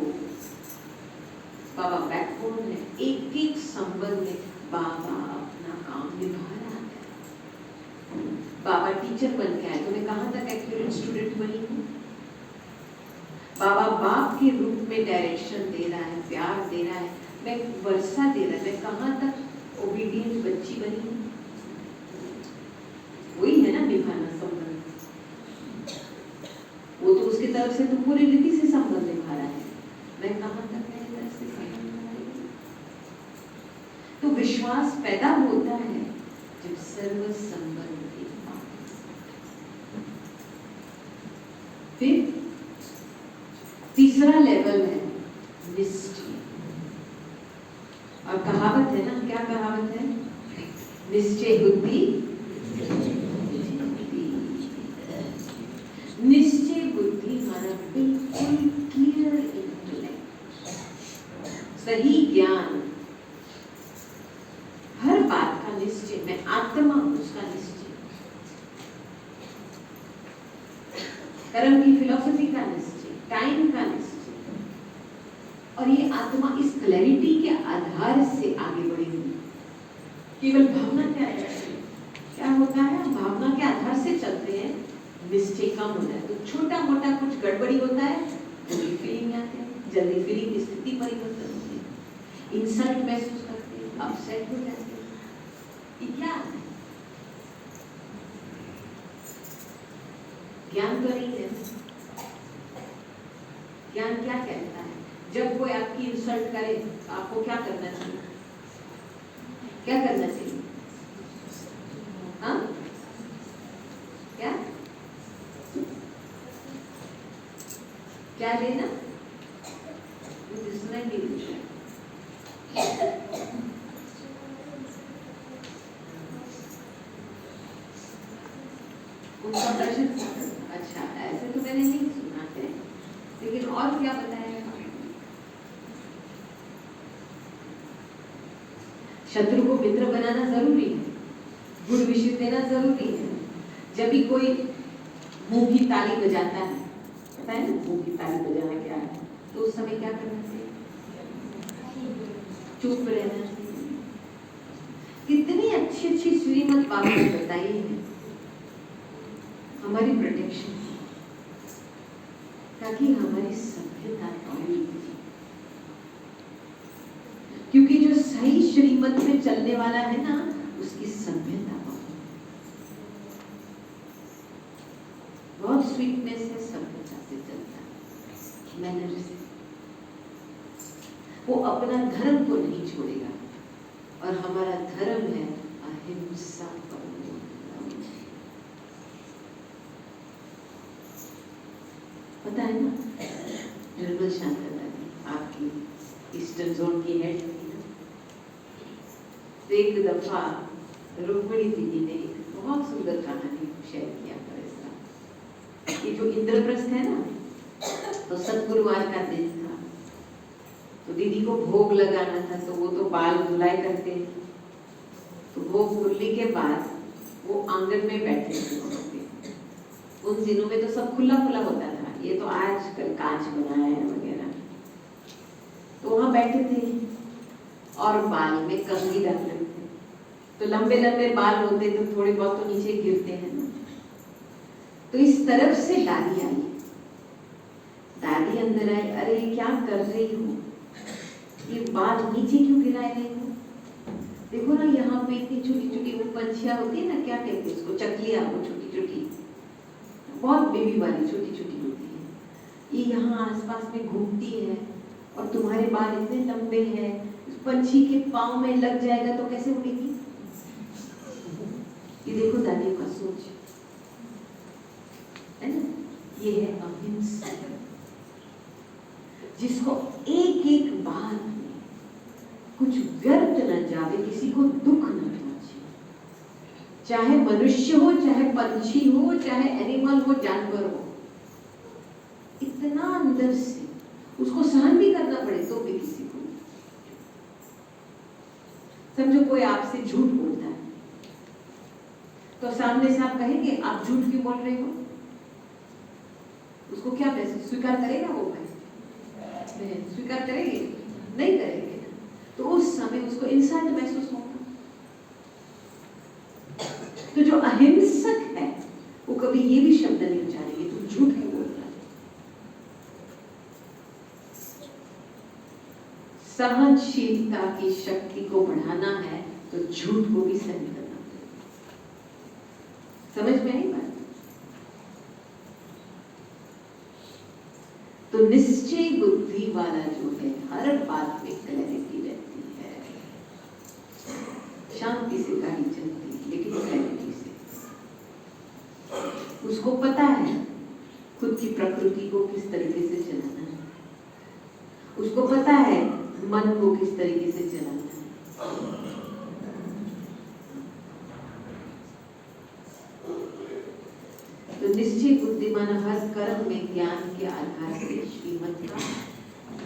बाबा बैकबोन है, एक एक संबंध में बाबा अपना काम निभा रहा है। बाबा टीचर बन के आए तो मैं कहां तक एक्यूरेट स्टूडेंट बनी हूँ। बाबा बाप के रूप में डायरेक्शन दे रहा है, प्यार दे रहा है, मैं वर्षा दे रहा है, मैं कहां तक ओबीडियंट बच्ची बनी हूँ। वही है ना निभाना संबंध। वो तो उसकी तरफ से तो पूरी रीति से संबंध निभा रहा है, मैं कहां तक मेरी तरफ से संबंध निभा रही हूँ। तो विश्वास पैदा होता है जब सर्व संबंध की बात। फिर तीसरा लेवल है निश्चय। और कहावत है ना, क्या कहावत है? निश्चय बुद्धि। निश्चय बुद्धि माना बिल्कुल क्लियर इंटेलेक्ट, सही ज्ञान, हर बात का निश्चय, मैं आत्मा हूं उसका निश्चय, कर्म की फिलॉसफी का निश्चय, टाइम का निश्चय। और ये आत्मा इस क्लैरिटी के आधार से आगे बढ़ी हुई। केवल भावना के आधार से क्या होता है, भावना के आधार से चलते हैं, निश्चय कम होता है। तो छोटा मोटा कुछ गड़बड़ी होता है, जल्दी फीलिंग आते हैं, जल्दी फीलिंग की स्थिति परिवर्तन होती है, इंसल्ट महसूस करते हैं, अपसेट हो जाते हैं। ये क्या है? ज्ञान तो नहीं है। ज्ञान क्या कहता है? जब कोई आपकी इंसल्ट करे तो आपको क्या करना चाहिए? क्या करना चाहिए? हाँ, क्या क्या लेना? मुझे सुनाई नहीं देता। उनका प्रश्न अच्छा, ऐसे तो मैंने नहीं सुना है, लेकिन और क्या बताया? शत्रु को मित्र बनाना जरूरी है। गुड़ विषय देना जरूरी है। जब भी कोई मुंह की ताली बजाता है, पता है ना मुंह की ताली बजाना क्या है, तो उस समय क्या करना चाहिए? चुप रहना चाहिए। कितनी अच्छी अच्छी श्रीमद् बाबा ने बताई है हमारी प्रोटेक्शन, ताकि हमारी सभ्यता कायम रहे। क्योंकि जो सही श्रीमत में चलने वाला है ना, उसकी सभ्यता बहुत स्वीटनेस से, सभ्यता से चलता है, मैनर से। वो अपना धर्म को नहीं छोड़ेगा, और हमारा धर्म है अहिंसा परमो धर्मः। पता है ना, निर्मल शांता जी आपकी ईस्टर्न जोन की हेड थी ना, तो एक दफा रुक्मिणी दीदी ने एक बहुत सुंदर कहानी शेयर किया था। ये जो इंद्रप्रस्थ है ना, तो सतगुरुवार का दिन था, तो दीदी को भोग लगाना था, तो वो तो बाल धुलाई करते, तो भोग खुलने के बाद वो आंगन में बैठे थे। उन दिनों में तो सब खुला खुला होता था, ये तो आजकल कांच बनाया है वगैरह। तो वहां बैठे थे और बाल में कंघी डाल रहे थे। तो लंबे लंबे बाल होते तो थोड़े बहुत तो नीचे गिरते हैं ना। तो इस तरफ से दादी आई, दादी अंदर आई, अरे क्या कर रही हो, ये बाल नीचे क्यों गिरा रही हो? देखो ना यहाँ पे इतनी छोटी छोटी वो पंछियां होती है ना, क्या कहते हैं उसको, चकलियां, वो छोटी छोटी, बहुत बेबी वाली छोटी छोटी होती है, ये यहाँ आसपास में घूमती है, और तुम्हारे बाल इतने लंबे हैं, उस पंछी के पाँव में लग जाएगा तो कैसे उड़ेगी? ये देखो दादी का सोच है ना, ये है अहिंसा, जिसको एक एक बात में कुछ व्यर्थ न जावे, किसी को दुख न पहुंचे, चाहे मनुष्य हो, चाहे पंछी हो, चाहे एनिमल हो, जानवर हो, इतना अंदर से उसको सहन भी करना पड़े तो भी किसी को। समझो कोई आपसे झूठ बोलता है, तो सामने से आप कहेंगे आप झूठ क्यों बोल रहे हो? उसको क्या महसूस, स्वीकार करेगा वो? स्वीकार करेंगे? नहीं करेंगे। तो उस समय उसको इंसल्ट महसूस होगा। तो जो अहिंसक है वो कभी ये भी शब्द नहीं उच्चारेंगे तुम झूठ क्यों बोल रहा है। सहनशीलता की शक्ति को बढ़ाना है तो झूठ को भी सहन करना पड़ेगा। समझ में आई बात? तो निश्चय बुद्धि वाला जो है, हर बात में क्लैरिटी रहती है, शांति से गाड़ी चलती है, लेकिन क्लैरिटी से। उसको पता है खुद की प्रकृति को किस तरीके से चलाना है, उसको पता है मन को किस तरीके से चलाना है। तो निश्चय बुद्धिमान हर कर्म में ज्ञान के आधार से श्रीमत का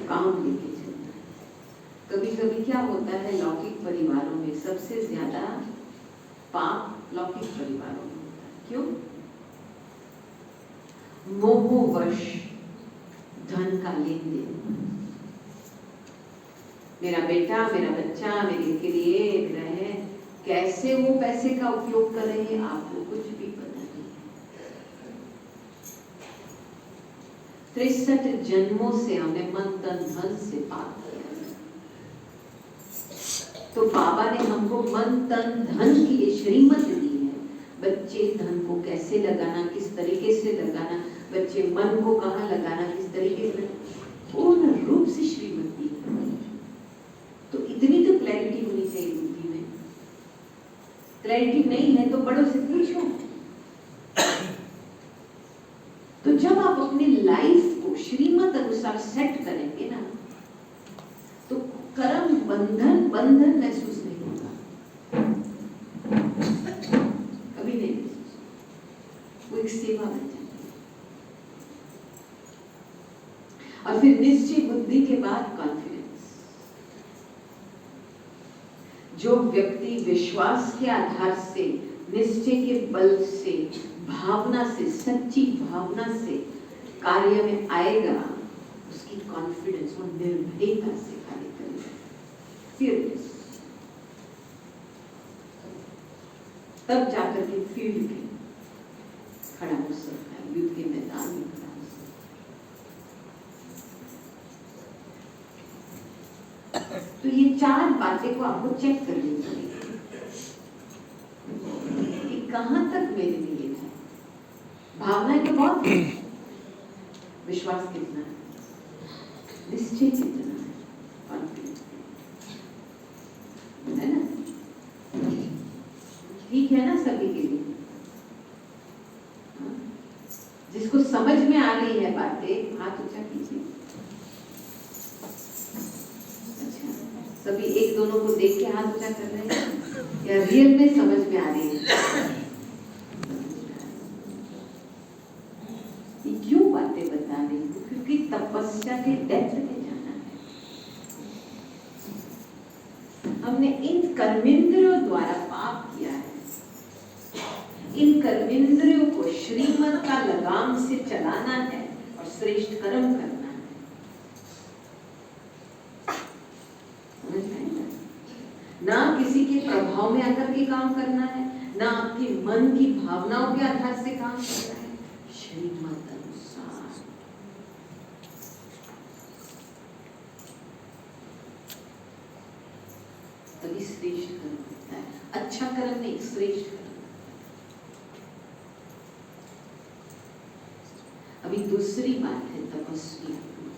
काम लेके चलता है। कभी कभी क्या होता है, लौकिक परिवारों में सबसे ज्यादा पाप लौकिक परिवारों में होता है। क्यों? मोहवश धन का लेन देन। मेरा बेटा, मेरा बच्चा मेरे के लिए रहे, कैसे वो पैसे का उपयोग कर रहे हैं आपको कुछ भी पता नहीं। 63 जन्मों से हमें मन तन धन से पाप किया। तो बाबा ने हमको मन तन धन की ये श्रीमत दी है। बच्चे धन को कैसे लगाना, किस तरीके से लगाना, बच्चे मन को कहाँ लगाना, किस तरीके से, पूर्ण रूप से श्रीमत दी है। तो इतनी तो क्लैरिटी होनी चाहिए बुद्धि में। क्लैरिटी नहीं है तो बड़ों से पूछो। तो जब आप अपनी लाइफ को श्रीमत अनुसार सेट करेंगे ना, तो कर्म बंधन महसूस नहीं होगा, कभी नहीं महसूस। वो एक सेवा बन जाती है। और फिर निश्चय बुद्धि के बाद कॉन्फिडेंस। जो व्यक्ति विश्वास के आधार से निश्चय के बल से, भावना से, सच्ची भावना से कार्य में आएगा, उसकी कॉन्फिडेंस, वो निर्भयता से कार्य करेगा, fearless। तब जाकर के फील्ड में खड़ा हो सकता है, युद्ध के मैदान में खड़ा हो सकता है। तो ये 4 बातें को आपको चेक करनी पड़ेगी कि कहां तक मेरे लिए है। भावनाएं तो बहुत है, विश्वास कितना है, निश्चय कितना है, कॉन्फिडेंस है ना? ठीक है ना सभी के लिए? जिसको समझ में आ रही है बातें, हाथ ऊंचा कीजिए। अच्छा, सभी एक दोनों को देख के हाथ ऊंचा कर रहे हैं या रियल में समझ में आ रही है? ये क्यों बातें बता रही हूँ? क्योंकि तपस्या के डेप्थ में जाना है। हमने इन कर्मेंद्रियों द्वारा पाप किया है, इन कर्मेंद्रियों को श्रीमत का लगाम से चलाना है और श्रेष्ठ कर्म करना है। समझ में आएगा? ना किसी के प्रभाव में आकर के काम करना है, ना आपके मन की भावनाओं के आधार से काम करना है, श्रीमत अनुसार। तभी श्रेष्ठ कर्म होता है। अच्छा कर्म नहीं, श्रेष्ठ कर्म। अभी दूसरी बात है तपस्वी आत्मा।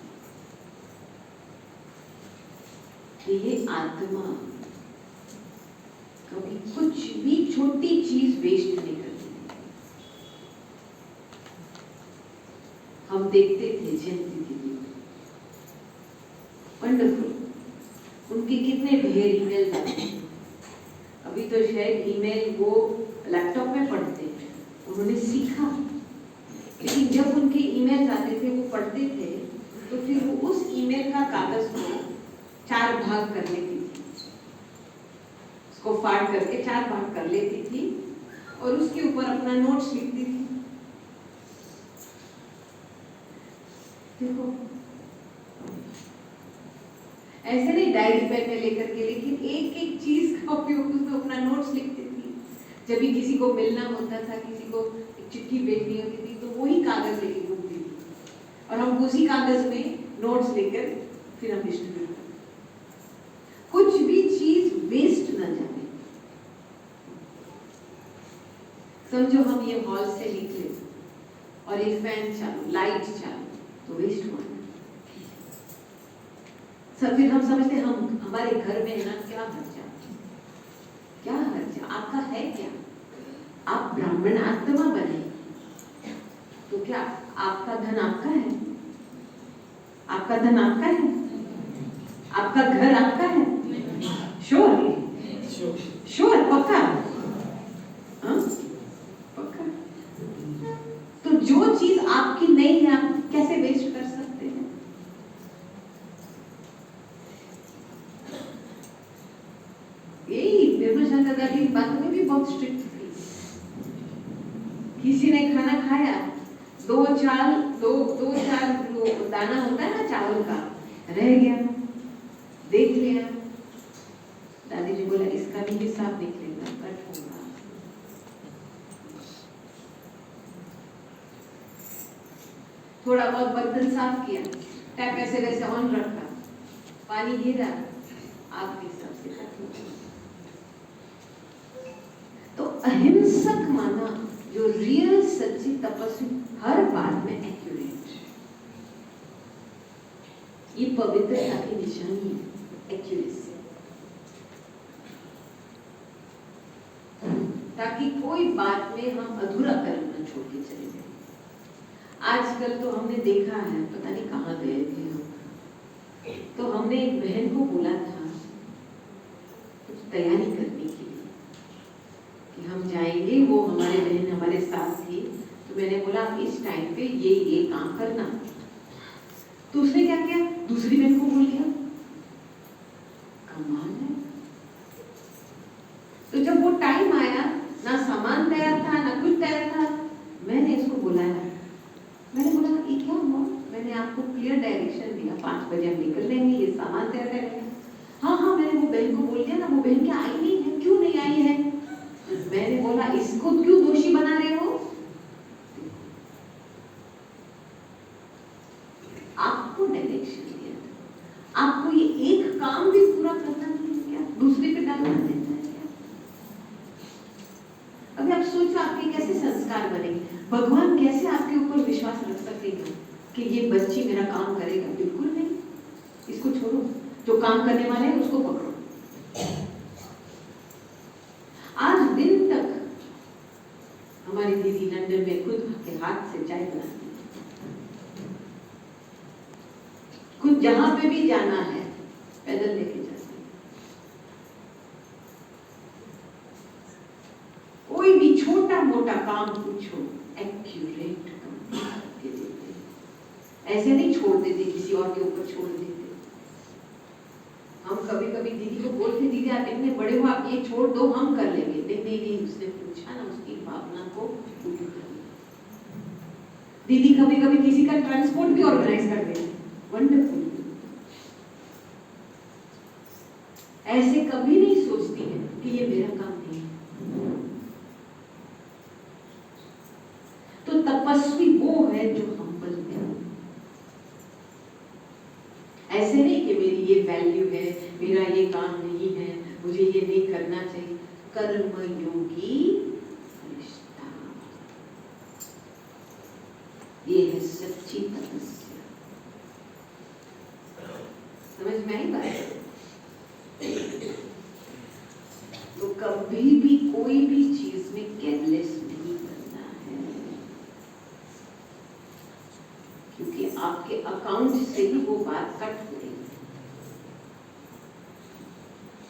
ये आत्मा कभी कुछ भी छोटी चीज वेस्ट नहीं करती। हम देखते थे जयंती दीदी, वंडरफुल, उनके कितने ढेर ईमेल आते हैं। अभी तो शायद ईमेल वो लैपटॉप में पढ़ते हैं, उन्होंने सीखा। लेकिन जब उनके ईमेल आते थे, वो पढ़ते थे, तो फिर वो उस ईमेल का कागज को 4 भाग कर लेती थी, उसको फाड़ करके 4 भाग कर लेती थी और उसके ऊपर अपना नोट्स लिखती थी। देखो, ऐसे नहीं डायरी पेन में लेकर के, लेकिन एक एक चीज का उपयोग, उसमें अपना नोट्स लिखती थी। जब भी किसी को मिलना होता था, किसी को एक चिट्ठी भेजनी होती थी, तो वही कागज लेके घूमती थी और हम उसी कागज में नोट्स लेकर फिर हम डिस्ट्रीब्यूट करते। कुछ भी चीज वेस्ट न जाए। समझो हम ये हॉल से निकले और ये फैन चालू, लाइट चालू, तो वेस्ट हुआ। सब फिर हम समझते हम हमारे घर में है ना, क्या खर्चा, क्या खर्चा, आपका है क्या? आप ब्राह्मण आत्मा बने तो क्या आपका धन आपका है? आपका धन आपका है? आपका घर आपका है? श्योर श्योर, पक्का? हाँ, पक्का। तो जो चीज आपकी नहीं है, आप कैसे वेस्ट कर सकते हैं? यही निर्मला शंकर दादी की बातों में भी बहुत स्ट्रिक्ट थी। किसी ने खाना खाया, 2-4 दाना होता है ना चावल का, रह गया, देख लिया, दादी जी बोला इसका भी हिसाब निकलेगा, कट होगा। थोड़ा बहुत बर्तन साफ किया, टैप ऐसे वैसे ऑन रखा, पानी गिरा, आपके हिसाब से कट होगा। तो अहिंसक माना जो रियल सच्ची तपस्वी, हर बात में एक्यूरेट। ये पवित्रता की निशानी है, एक्यूरेसी। ताकि कोई बात में हम अधूरा कर्म न छोड़ के चले जाए। आजकल तो हमने देखा है, पता नहीं कहाँ गए थे हम, तो हमने एक बहन को बोला था कुछ तैयारी करने के लिए कि हम जाएंगे, वो हमारे बहन हमारे साथ थी, तो मैंने बोला इस टाइम पे ये काम करना। तो उसने क्या किया, दूसरी बहन को बोल दिया। कमाल है। तो जब वो टाइम आया, ना सामान बजे हम निकल लेंगे, ये सामान तैयार करेंगे। हाँ हाँ, मैंने वो बहन को बोल दिया ना, वो बहन क्या आई नहीं है, क्यों नहीं आई है? मैंने बोला इसको क्यों दोषी बना रहे हो? आपको डायरेक्शन दिया, आपको ये एक काम भी पूरा करना नहीं है क्या? दूसरे पे डालना देता है क्या? अभी आप सोचो आपके कैसे संस्कार बनेंगे, भगवान कैसे आपके ऊपर विश्वास रख सकेगा कि ये बच्ची मेरा काम करेगा? बिल्कुल नहीं, इसको छोड़ो, जो काम करने वाले हैं उसको पकड़ो। आज दिन तक हमारी दीदी लंदन में खुद के हाथ से चाय बनाती है, खुद जहां पे भी जाना है पैदल लेके जाती है, कोई भी छोटा मोटा काम पूछो एक्यूरेट करके देते, ऐसे नहीं छोड़ देते, किसी और के ऊपर छोड़ देते। हम कभी कभी दीदी को बोलते, दीदी आप इतने बड़े हो, आप ये छोड़ दो, हम कर लेंगे। नहीं नहीं नहीं, उसने पूछा ना, उसकी भावना को पूरी कर। दीदी कभी कभी किसी का ट्रांसपोर्ट भी ऑर्गेनाइज कर देती, वंडरफुल। ऐसे कभी नहीं सोचती है कि ये मेरा काम नहीं है। तो तपस्वी वो है जो हम्बल है। ऐसे नहीं कि मेरी ये वैल्यू है, मेरा ये काम नहीं है, मुझे ये नहीं करना चाहिए। कर्म योगी फरिश्ता, ये है सच्ची तपस्या। समझ में आई बात? तो कभी भी कोई भी चीज में केयरलेस नहीं करना है, क्योंकि आपके अकाउंट से ही वो बात कट हो रही है,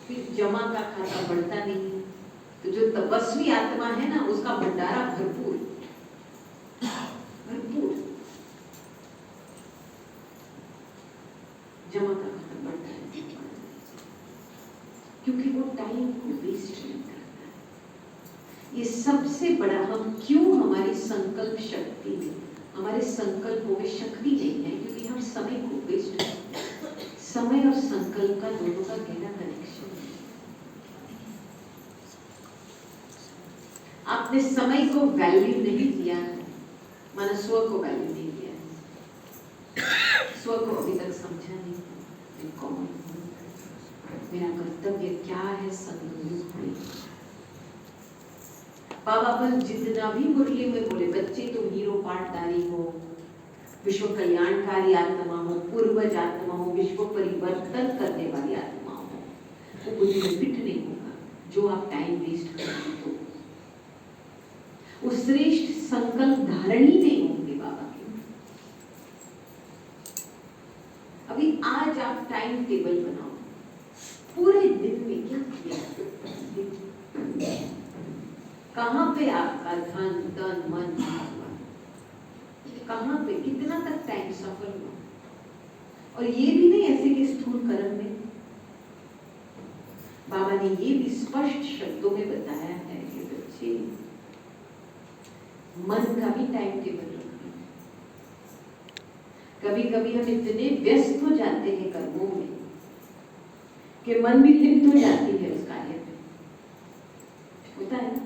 फिर जमा का खाता बढ़ता नहीं है। तो जो तपस्वी आत्मा है ना, उसका भंडारा भरपूर भरपूर, जमा का खाता बढ़ता है, क्योंकि वो टाइम को वेस्ट नहीं करता है। ये सबसे बड़ा, हम क्यों हमारी संकल्प शक्ति में, हमारे संकल्पों में शक्ति नहीं है, क्योंकि हम समय को वेस्ट करते हैं। समय और संकल्प का दोनों का गहरा कनेक्शन है। आपने समय को वैल्यू नहीं दिया है, माना स्व को वैल्यू नहीं दिया है, स्व को अभी तक समझा नहीं, मैं कौन हूँ, मेरा कर्तव्य क्या है, संयुक्त में। बाबा बल जितना भी मुरली में बोले, बच्चे तुम हीरो पाठधारी हो, विश्व कल्याणकारी आत्मा हो, पूर्वज आत्मा हो, विश्व परिवर्तन करने वाली आत्मा हो, वो बुद्धि में फिट नहीं होगा जो आप टाइम वेस्ट करेंगे। तो वो श्रेष्ठ संकल्प धारण ही नहीं होंगे बाबा के। अभी आज आप टाइम टेबल बनाओ, पूरे दिन में क्या किया, कहां पे आपका धन तन मन हुआ, कहां पे कितना तक टाइम सफल हुआ। और ये भी नहीं ऐसे कि स्थूल कर्म में, बाबा ने ये भी स्पष्ट शब्दों में बताया है कि बच्चे मन का भी टाइम टेबल रखना। कभी कभी हम इतने व्यस्त हो जाते हैं कर्मों में कि मन भी लिप्त हो जाती है उस कार्य में, होता है ना।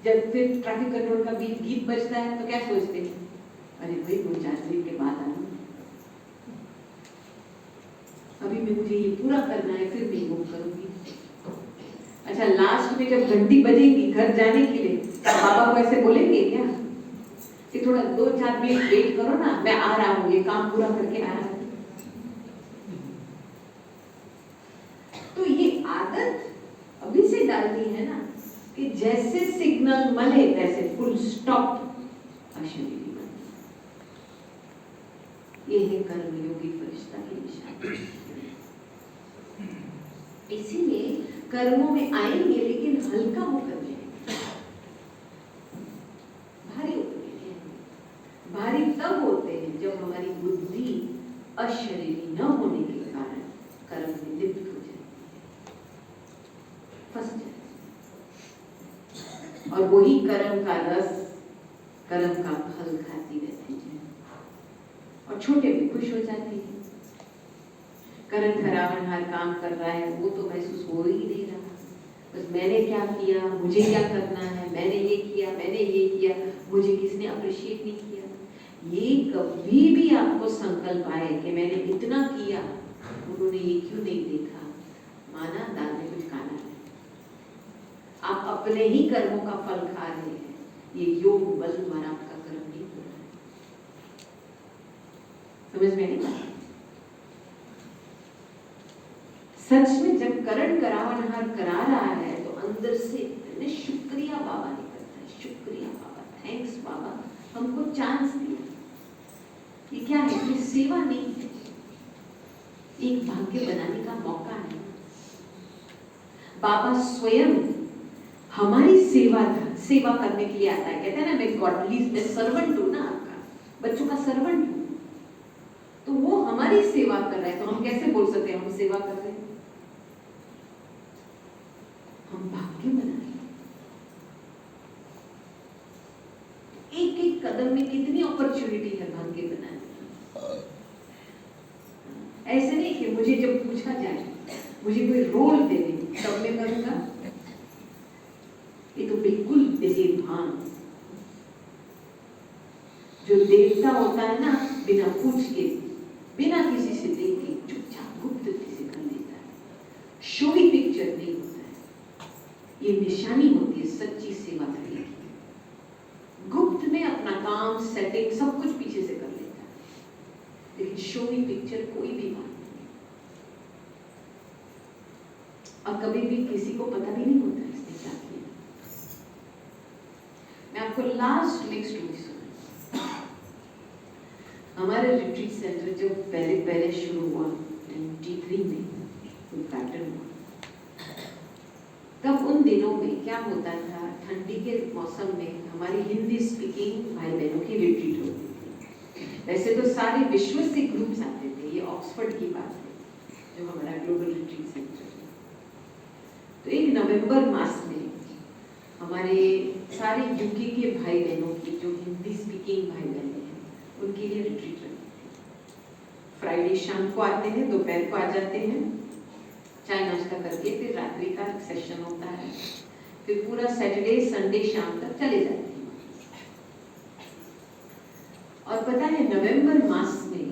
जब फिर ट्रैफिक कंट्रोल का गीत बजता है तो क्या सोचते हैं, अरे भाई 2-4 मिनट के बाद आना, अभी मैं मुझे ये पूरा करना है, फिर मैं वो करूंगी। अच्छा, लास्ट में जब घंटी बजेगी घर जाने के लिए, बाबा को ऐसे बोलेंगे क्या कि थोड़ा 2-4 मिनट वेट करो ना, मैं आ रहा हूँ, ये काम पूरा करके आ रहा हूँ। तो ये आदत अभी से डालनी है ना, कि जैसे सिग्नल मले वैसे फुल स्टॉप अशरीरी बने। ये है कर्मयोगी फरिश्ता की निशानी। इसीलिए कर्मों में आएंगे लेकिन हल्का होकर जाएंगे, भारी होकर नहीं आएंगे। भारी तब होते हैं जब हमारी बुद्धि अशरीरी न होने के कारण कर्म में लिप्त हो जाती है, फंस जाती है, और वही कर्म का रस, कर्म का फल खाती रहती है, और छोटे में खुश हो जाती है, करण खरावनहार काम कर रहा है वो तो महसूस हो ही नहीं रहा। बस मैंने क्या किया, मुझे क्या करना है, मैंने ये किया, मैंने ये किया, मुझे किसने अप्रिशिएट नहीं किया। ये कभी भी आपको संकल्प आए कि मैंने इतना किया, उन्होंने ये क्यों नहीं देखा, माना दाल में कुछ काला है। आप अपने ही कर्मों का फल खा रहे हैं। ये योग बल द्वारा आपका कर्म नहीं हो रहा है। समझ में नहीं आया? सच में जब करण करावनहार करा रहा है तो अंदर से इतने शुक्रिया बाबा निकलता है, शुक्रिया बाबा, थैंक्स बाबा, हमको चांस दिया। ये क्या है? ये सेवा नहीं है, एक भाग्य बनाने का मौका है। बाबा स्वयं हमारी सेवा करने के लिए आता है। कहते हैं ना, मैं गॉडली, मैं सर्वेंट हूं ना, आपका बच्चों का सर्वेंट हूं, तो वो हमारी सेवा कर रहा है। तो हम कैसे बोल सकते हैं हम सेवा कर रहे हैं? हम भाग्य बना रहे हैं। एक एक कदम में कितनी अपॉर्चुनिटी है भाग्य बनाने की। ऐसे नहीं कि मुझे जब पूछा जाए, मुझे कोई रोल दे दे तब मैं करूंगा, ये तो बिल्कुल बेभान। जो देवता होता है ना, बिना पूछ के, बिना किसी से देखे चुपचाप गुप्तती से कर लेता है। शोई पिक्चर नहीं होता है। ये निशानी होती है सच्ची सेवा करने की। गुप्त में अपना काम, सेटिंग, सब कुछ पीछे से कर लेता है, लेकिन शोई पिक्चर कोई भी बात नहीं। और कभी भी किसी को पता भी नहीं होता इसने क्या किया। मैं आपको लास्ट नेक्स्ट स्टोरी सुना। हमारे रिट्रीट सेंटर जब पहले शुरू हुआ 93 में उद्घाटन हुआ, तब उन दिनों में क्या होता था, ठंडी के मौसम में हमारी हिंदी स्पीकिंग भाई बहनों की रिट्रीट होती थी। वैसे तो सारे विश्व से ग्रुप्स आते थे, ये ऑक्सफोर्ड की बात है जो हमारा ग्लोबल रिट्रीट सेंटर है। तो एक नवंबर मास में हमारे सारे यूके के भाई बहनों की, जो हिंदी स्पीकिंग भाई बहन हैं, उनके लिए रिट्रीट रखते हैं। फ्राइडे शाम को आते हैं, दोपहर को आ जाते हैं, चाय नाश्ता करके फिर रात्रि का सेशन होता है, फिर पूरा सैटरडे संडे शाम तक चले जाते हैं। और पता है, नवंबर मास में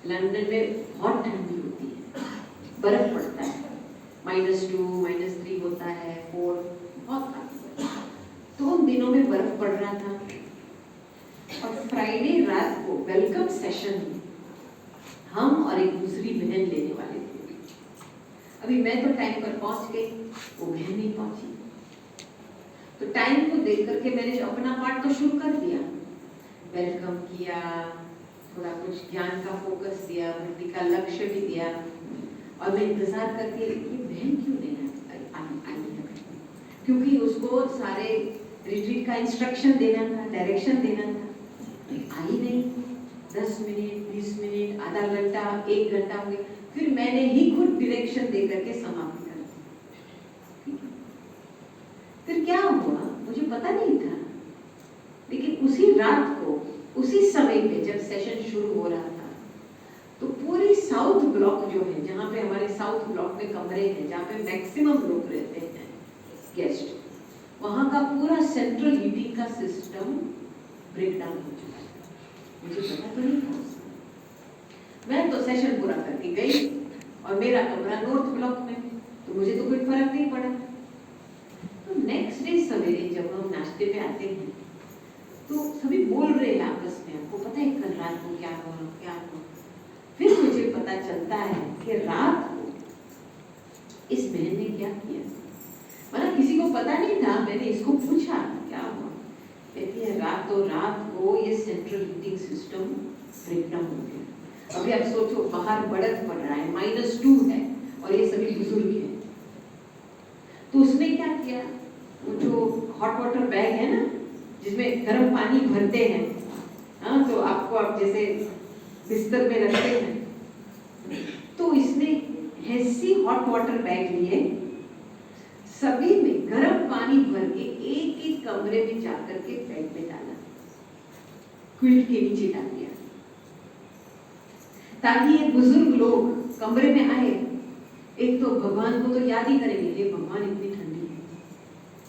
लंदन में बहुत ठंडी होती है, बर्फ पड़ता है, -2 -3 होता है, 4, बहुत काफी। तो उन दिनों में बर्फ पड़ रहा था और फ्राइडे रात को वेलकम सेशन में हम और एक दूसरी बहन लेने वाले थे। अभी मैं तो टाइम पर पहुंच गई, वो बहन नहीं पहुंची। तो टाइम को देख करके मैंने अपना पार्ट तो शुरू कर दिया, वेलकम किया, थोड़ा कुछ ज्ञान का फोकस दिया, भक्ति का लक्ष्य भी दिया, और मैं इंतजार करती रही कि बहन क्यों नहीं आई है, क्योंकि उसको सारे रिट्रीट का इंस्ट्रक्शन देना था, डायरेक्शन देना था। आई नहीं। 10 मिनट, 20 मिनट, आधा घंटा, 1 घंटा हो गया, फिर मैंने ही खुद डायरेक्शन दे करके समाप्त कर दिया। फिर क्या हुआ मुझे पता नहीं था, लेकिन उसी रात को, उसी समय पे जब सेशन शुरू हो रहा था, तो पूरी साउथ ब्लॉक जो है, जहाँ पे हमारे साउथ ब्लॉक में कमरे हैं, जहाँ पे मैक्सिमम लोग रहते हैं गेस्ट, वहाँ का पूरा सेंट्रल हीटिंग का सिस्टम ब्रेक डाउन हो चुका था। मुझे पता तो नहीं था। मैं तो सेशन पूरा करके गई और मेरा कमरा नॉर्थ ब्लॉक में, तो मुझे तो कोई फर्क नहीं पड़ा। तो नेक्स्ट डे सवेरे जब हम नाश्ते पे आते हैं, तो सभी बोल रहे हैं आपस में, आपको पता है कल रात को क्या हुआ, क्या हुआ। फिर मुझे पता चलता है कि रात को इस बहन ने क्या किया। मतलब किसी को पता नहीं था। मैंने इसको पूछा क्या हुआ, कहती है रातों रात को ये सेंट्रल हीटिंग सिस्टम ब्रेकडाउन हो गया। अभी आप सोचो, बाहर बर्फ पड़ रहा है, -2 है, और ये सभी बुजुर्ग हैं। तो उसने क्या किया, वो जो हॉट वाटर बैग है ना, जिसमें गर्म पानी भरते हैं, हाँ, तो आपको आप जैसे बिस्तर में रखते हैं, तो इसने ऐसी हॉट वाटर बैग लिए, सभी में गर्म पानी भर के एक एक कमरे में जाकर के बैग में डाला, क्विल्ट के नीचे डाल दिया। ताकि ये बुजुर्ग लोग कमरे में आए, एक तो भगवान को तो याद ही करेंगे, हे भगवान इतनी ठंडी है,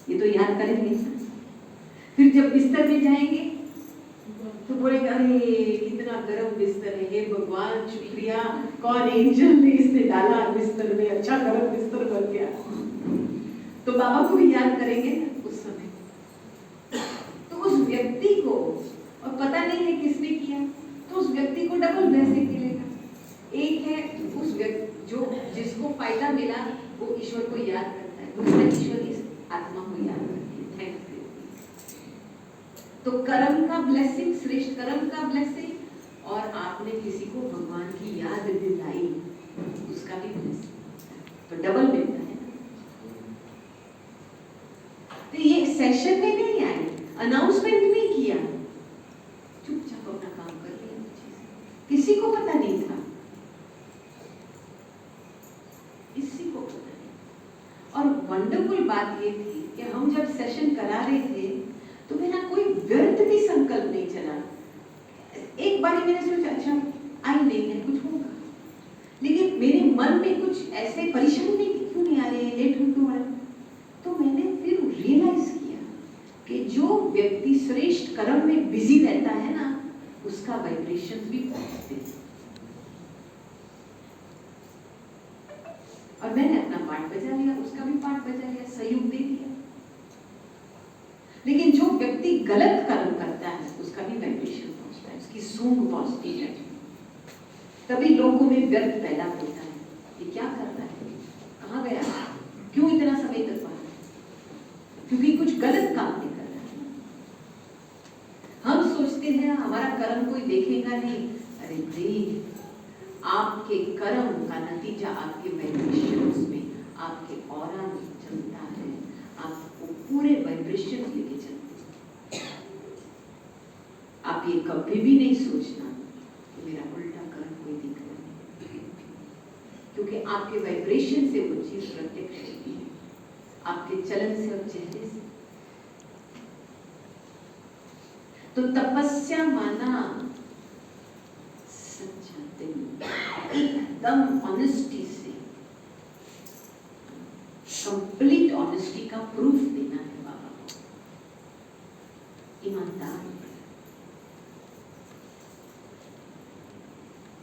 ये तो याद करेंगे। फिर जब बिस्तर में जाएंगे तो बोलेंगे अरे कितना गर्म बिस्तर है, हे भगवान शुक्रिया, कौन एंजल ने इसे डाला बिस्तर में, अच्छा गर्म बिस्तर बन गया। तो बाबा को भी याद करेंगे उस समय। तो उस व्यक्ति को, और पता नहीं है किसने किया, तो उस व्यक्ति को डबल ब्लेसिंग मिलेगा। एक है उस व्यक्ति जो जिसको फायदा मिला वो ईश्वर को याद करता है, दूसरा ईश्वर इस आत्मा को याद करती है। Thank you. तो कर्म का ब्लेसिंग, श्रेष्ठ कर्म का ब्लेसिंग, और आपने किसी को भगवान की याद दिलाई उसका भी ब्लेसिंग, तो डबल मिलता है। तो ये सेशन में नहीं आई, अनाउंसमेंट नहीं किया, चुपचाप अपना काम कर लिया, किसी को पता नहीं था, किसी को पता नहीं। और वंडरफुल बात ये थी कि हम जब सेशन करा रहे थे तो मेरा कोई व्यर्थ भी संकल्प नहीं चला। एक बार मैंने सोचा अच्छा आई नहीं है, कुछ होगा, लेकिन मेरे मन में कुछ ऐसे परेशानी नहीं कि क्यों नहीं आ रहे, लेट क्यों हो रहा है। तो मैंने फिर रियलाइज किया कि जो व्यक्ति श्रेष्ठ कर्म में बिजी रहता है ना, उसका वाइब्रेशन भी पहुंचते हैं। और मैंने अपना पार्ट बजा लिया, उसका भी पार्ट बजा लिया, सहयोग दे दिया। लेकिन जो व्यक्ति गलत कर्म करता है उसका भी वाइब्रेशन पहुंचता है, उसकी सूंघ पहुंचती है। तभी लोगों में व्यर्थ पैदा होता है, ये क्या कर रहा है, कहाँ गया, क्यों इतना समय तक पड़ा, क्योंकि कुछ गलत काम नहीं कर रहा है। हम सोचते हैं हमारा कर्म कोई देखेगा नहीं, अरे भाई आपके कर्म का नतीजा आपके वाइब्रेशंस में, आपके ऑरा में चलता है, आपको पूरे वाइब्रेशन लेके चलते हैं। आप ये कभी भी नहीं सोचना कि मेरा उल्टा कर्म कोई दिख रहा है, क्योंकि आपके वाइब्रेशन से वो चीज प्रत्यक्ष होती है, आपके चलन से और चेहरे से। तो तपस्या माना सच्चा दिल, एकदम ऑनेस्टी से, कंप्लीट ऑनेस्टी का प्रूफ देना है बाबा को, ईमानदार।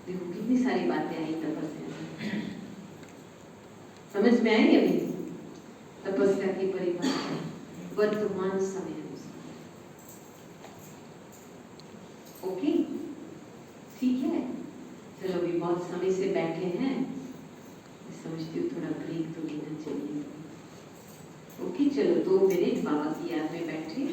देखो कितनी सारी बातें आई तपस्या, समझ में आई अभी तपस्या की परिभाषा, वर्तमान समय ओके, ठीक है। चलो अभी बहुत समय से बैठे हैं, मैं समझती हूँ थोड़ा ब्रेक तो लेना चाहिए। ओके चलो 2 मिनट बाबा की याद में बैठे।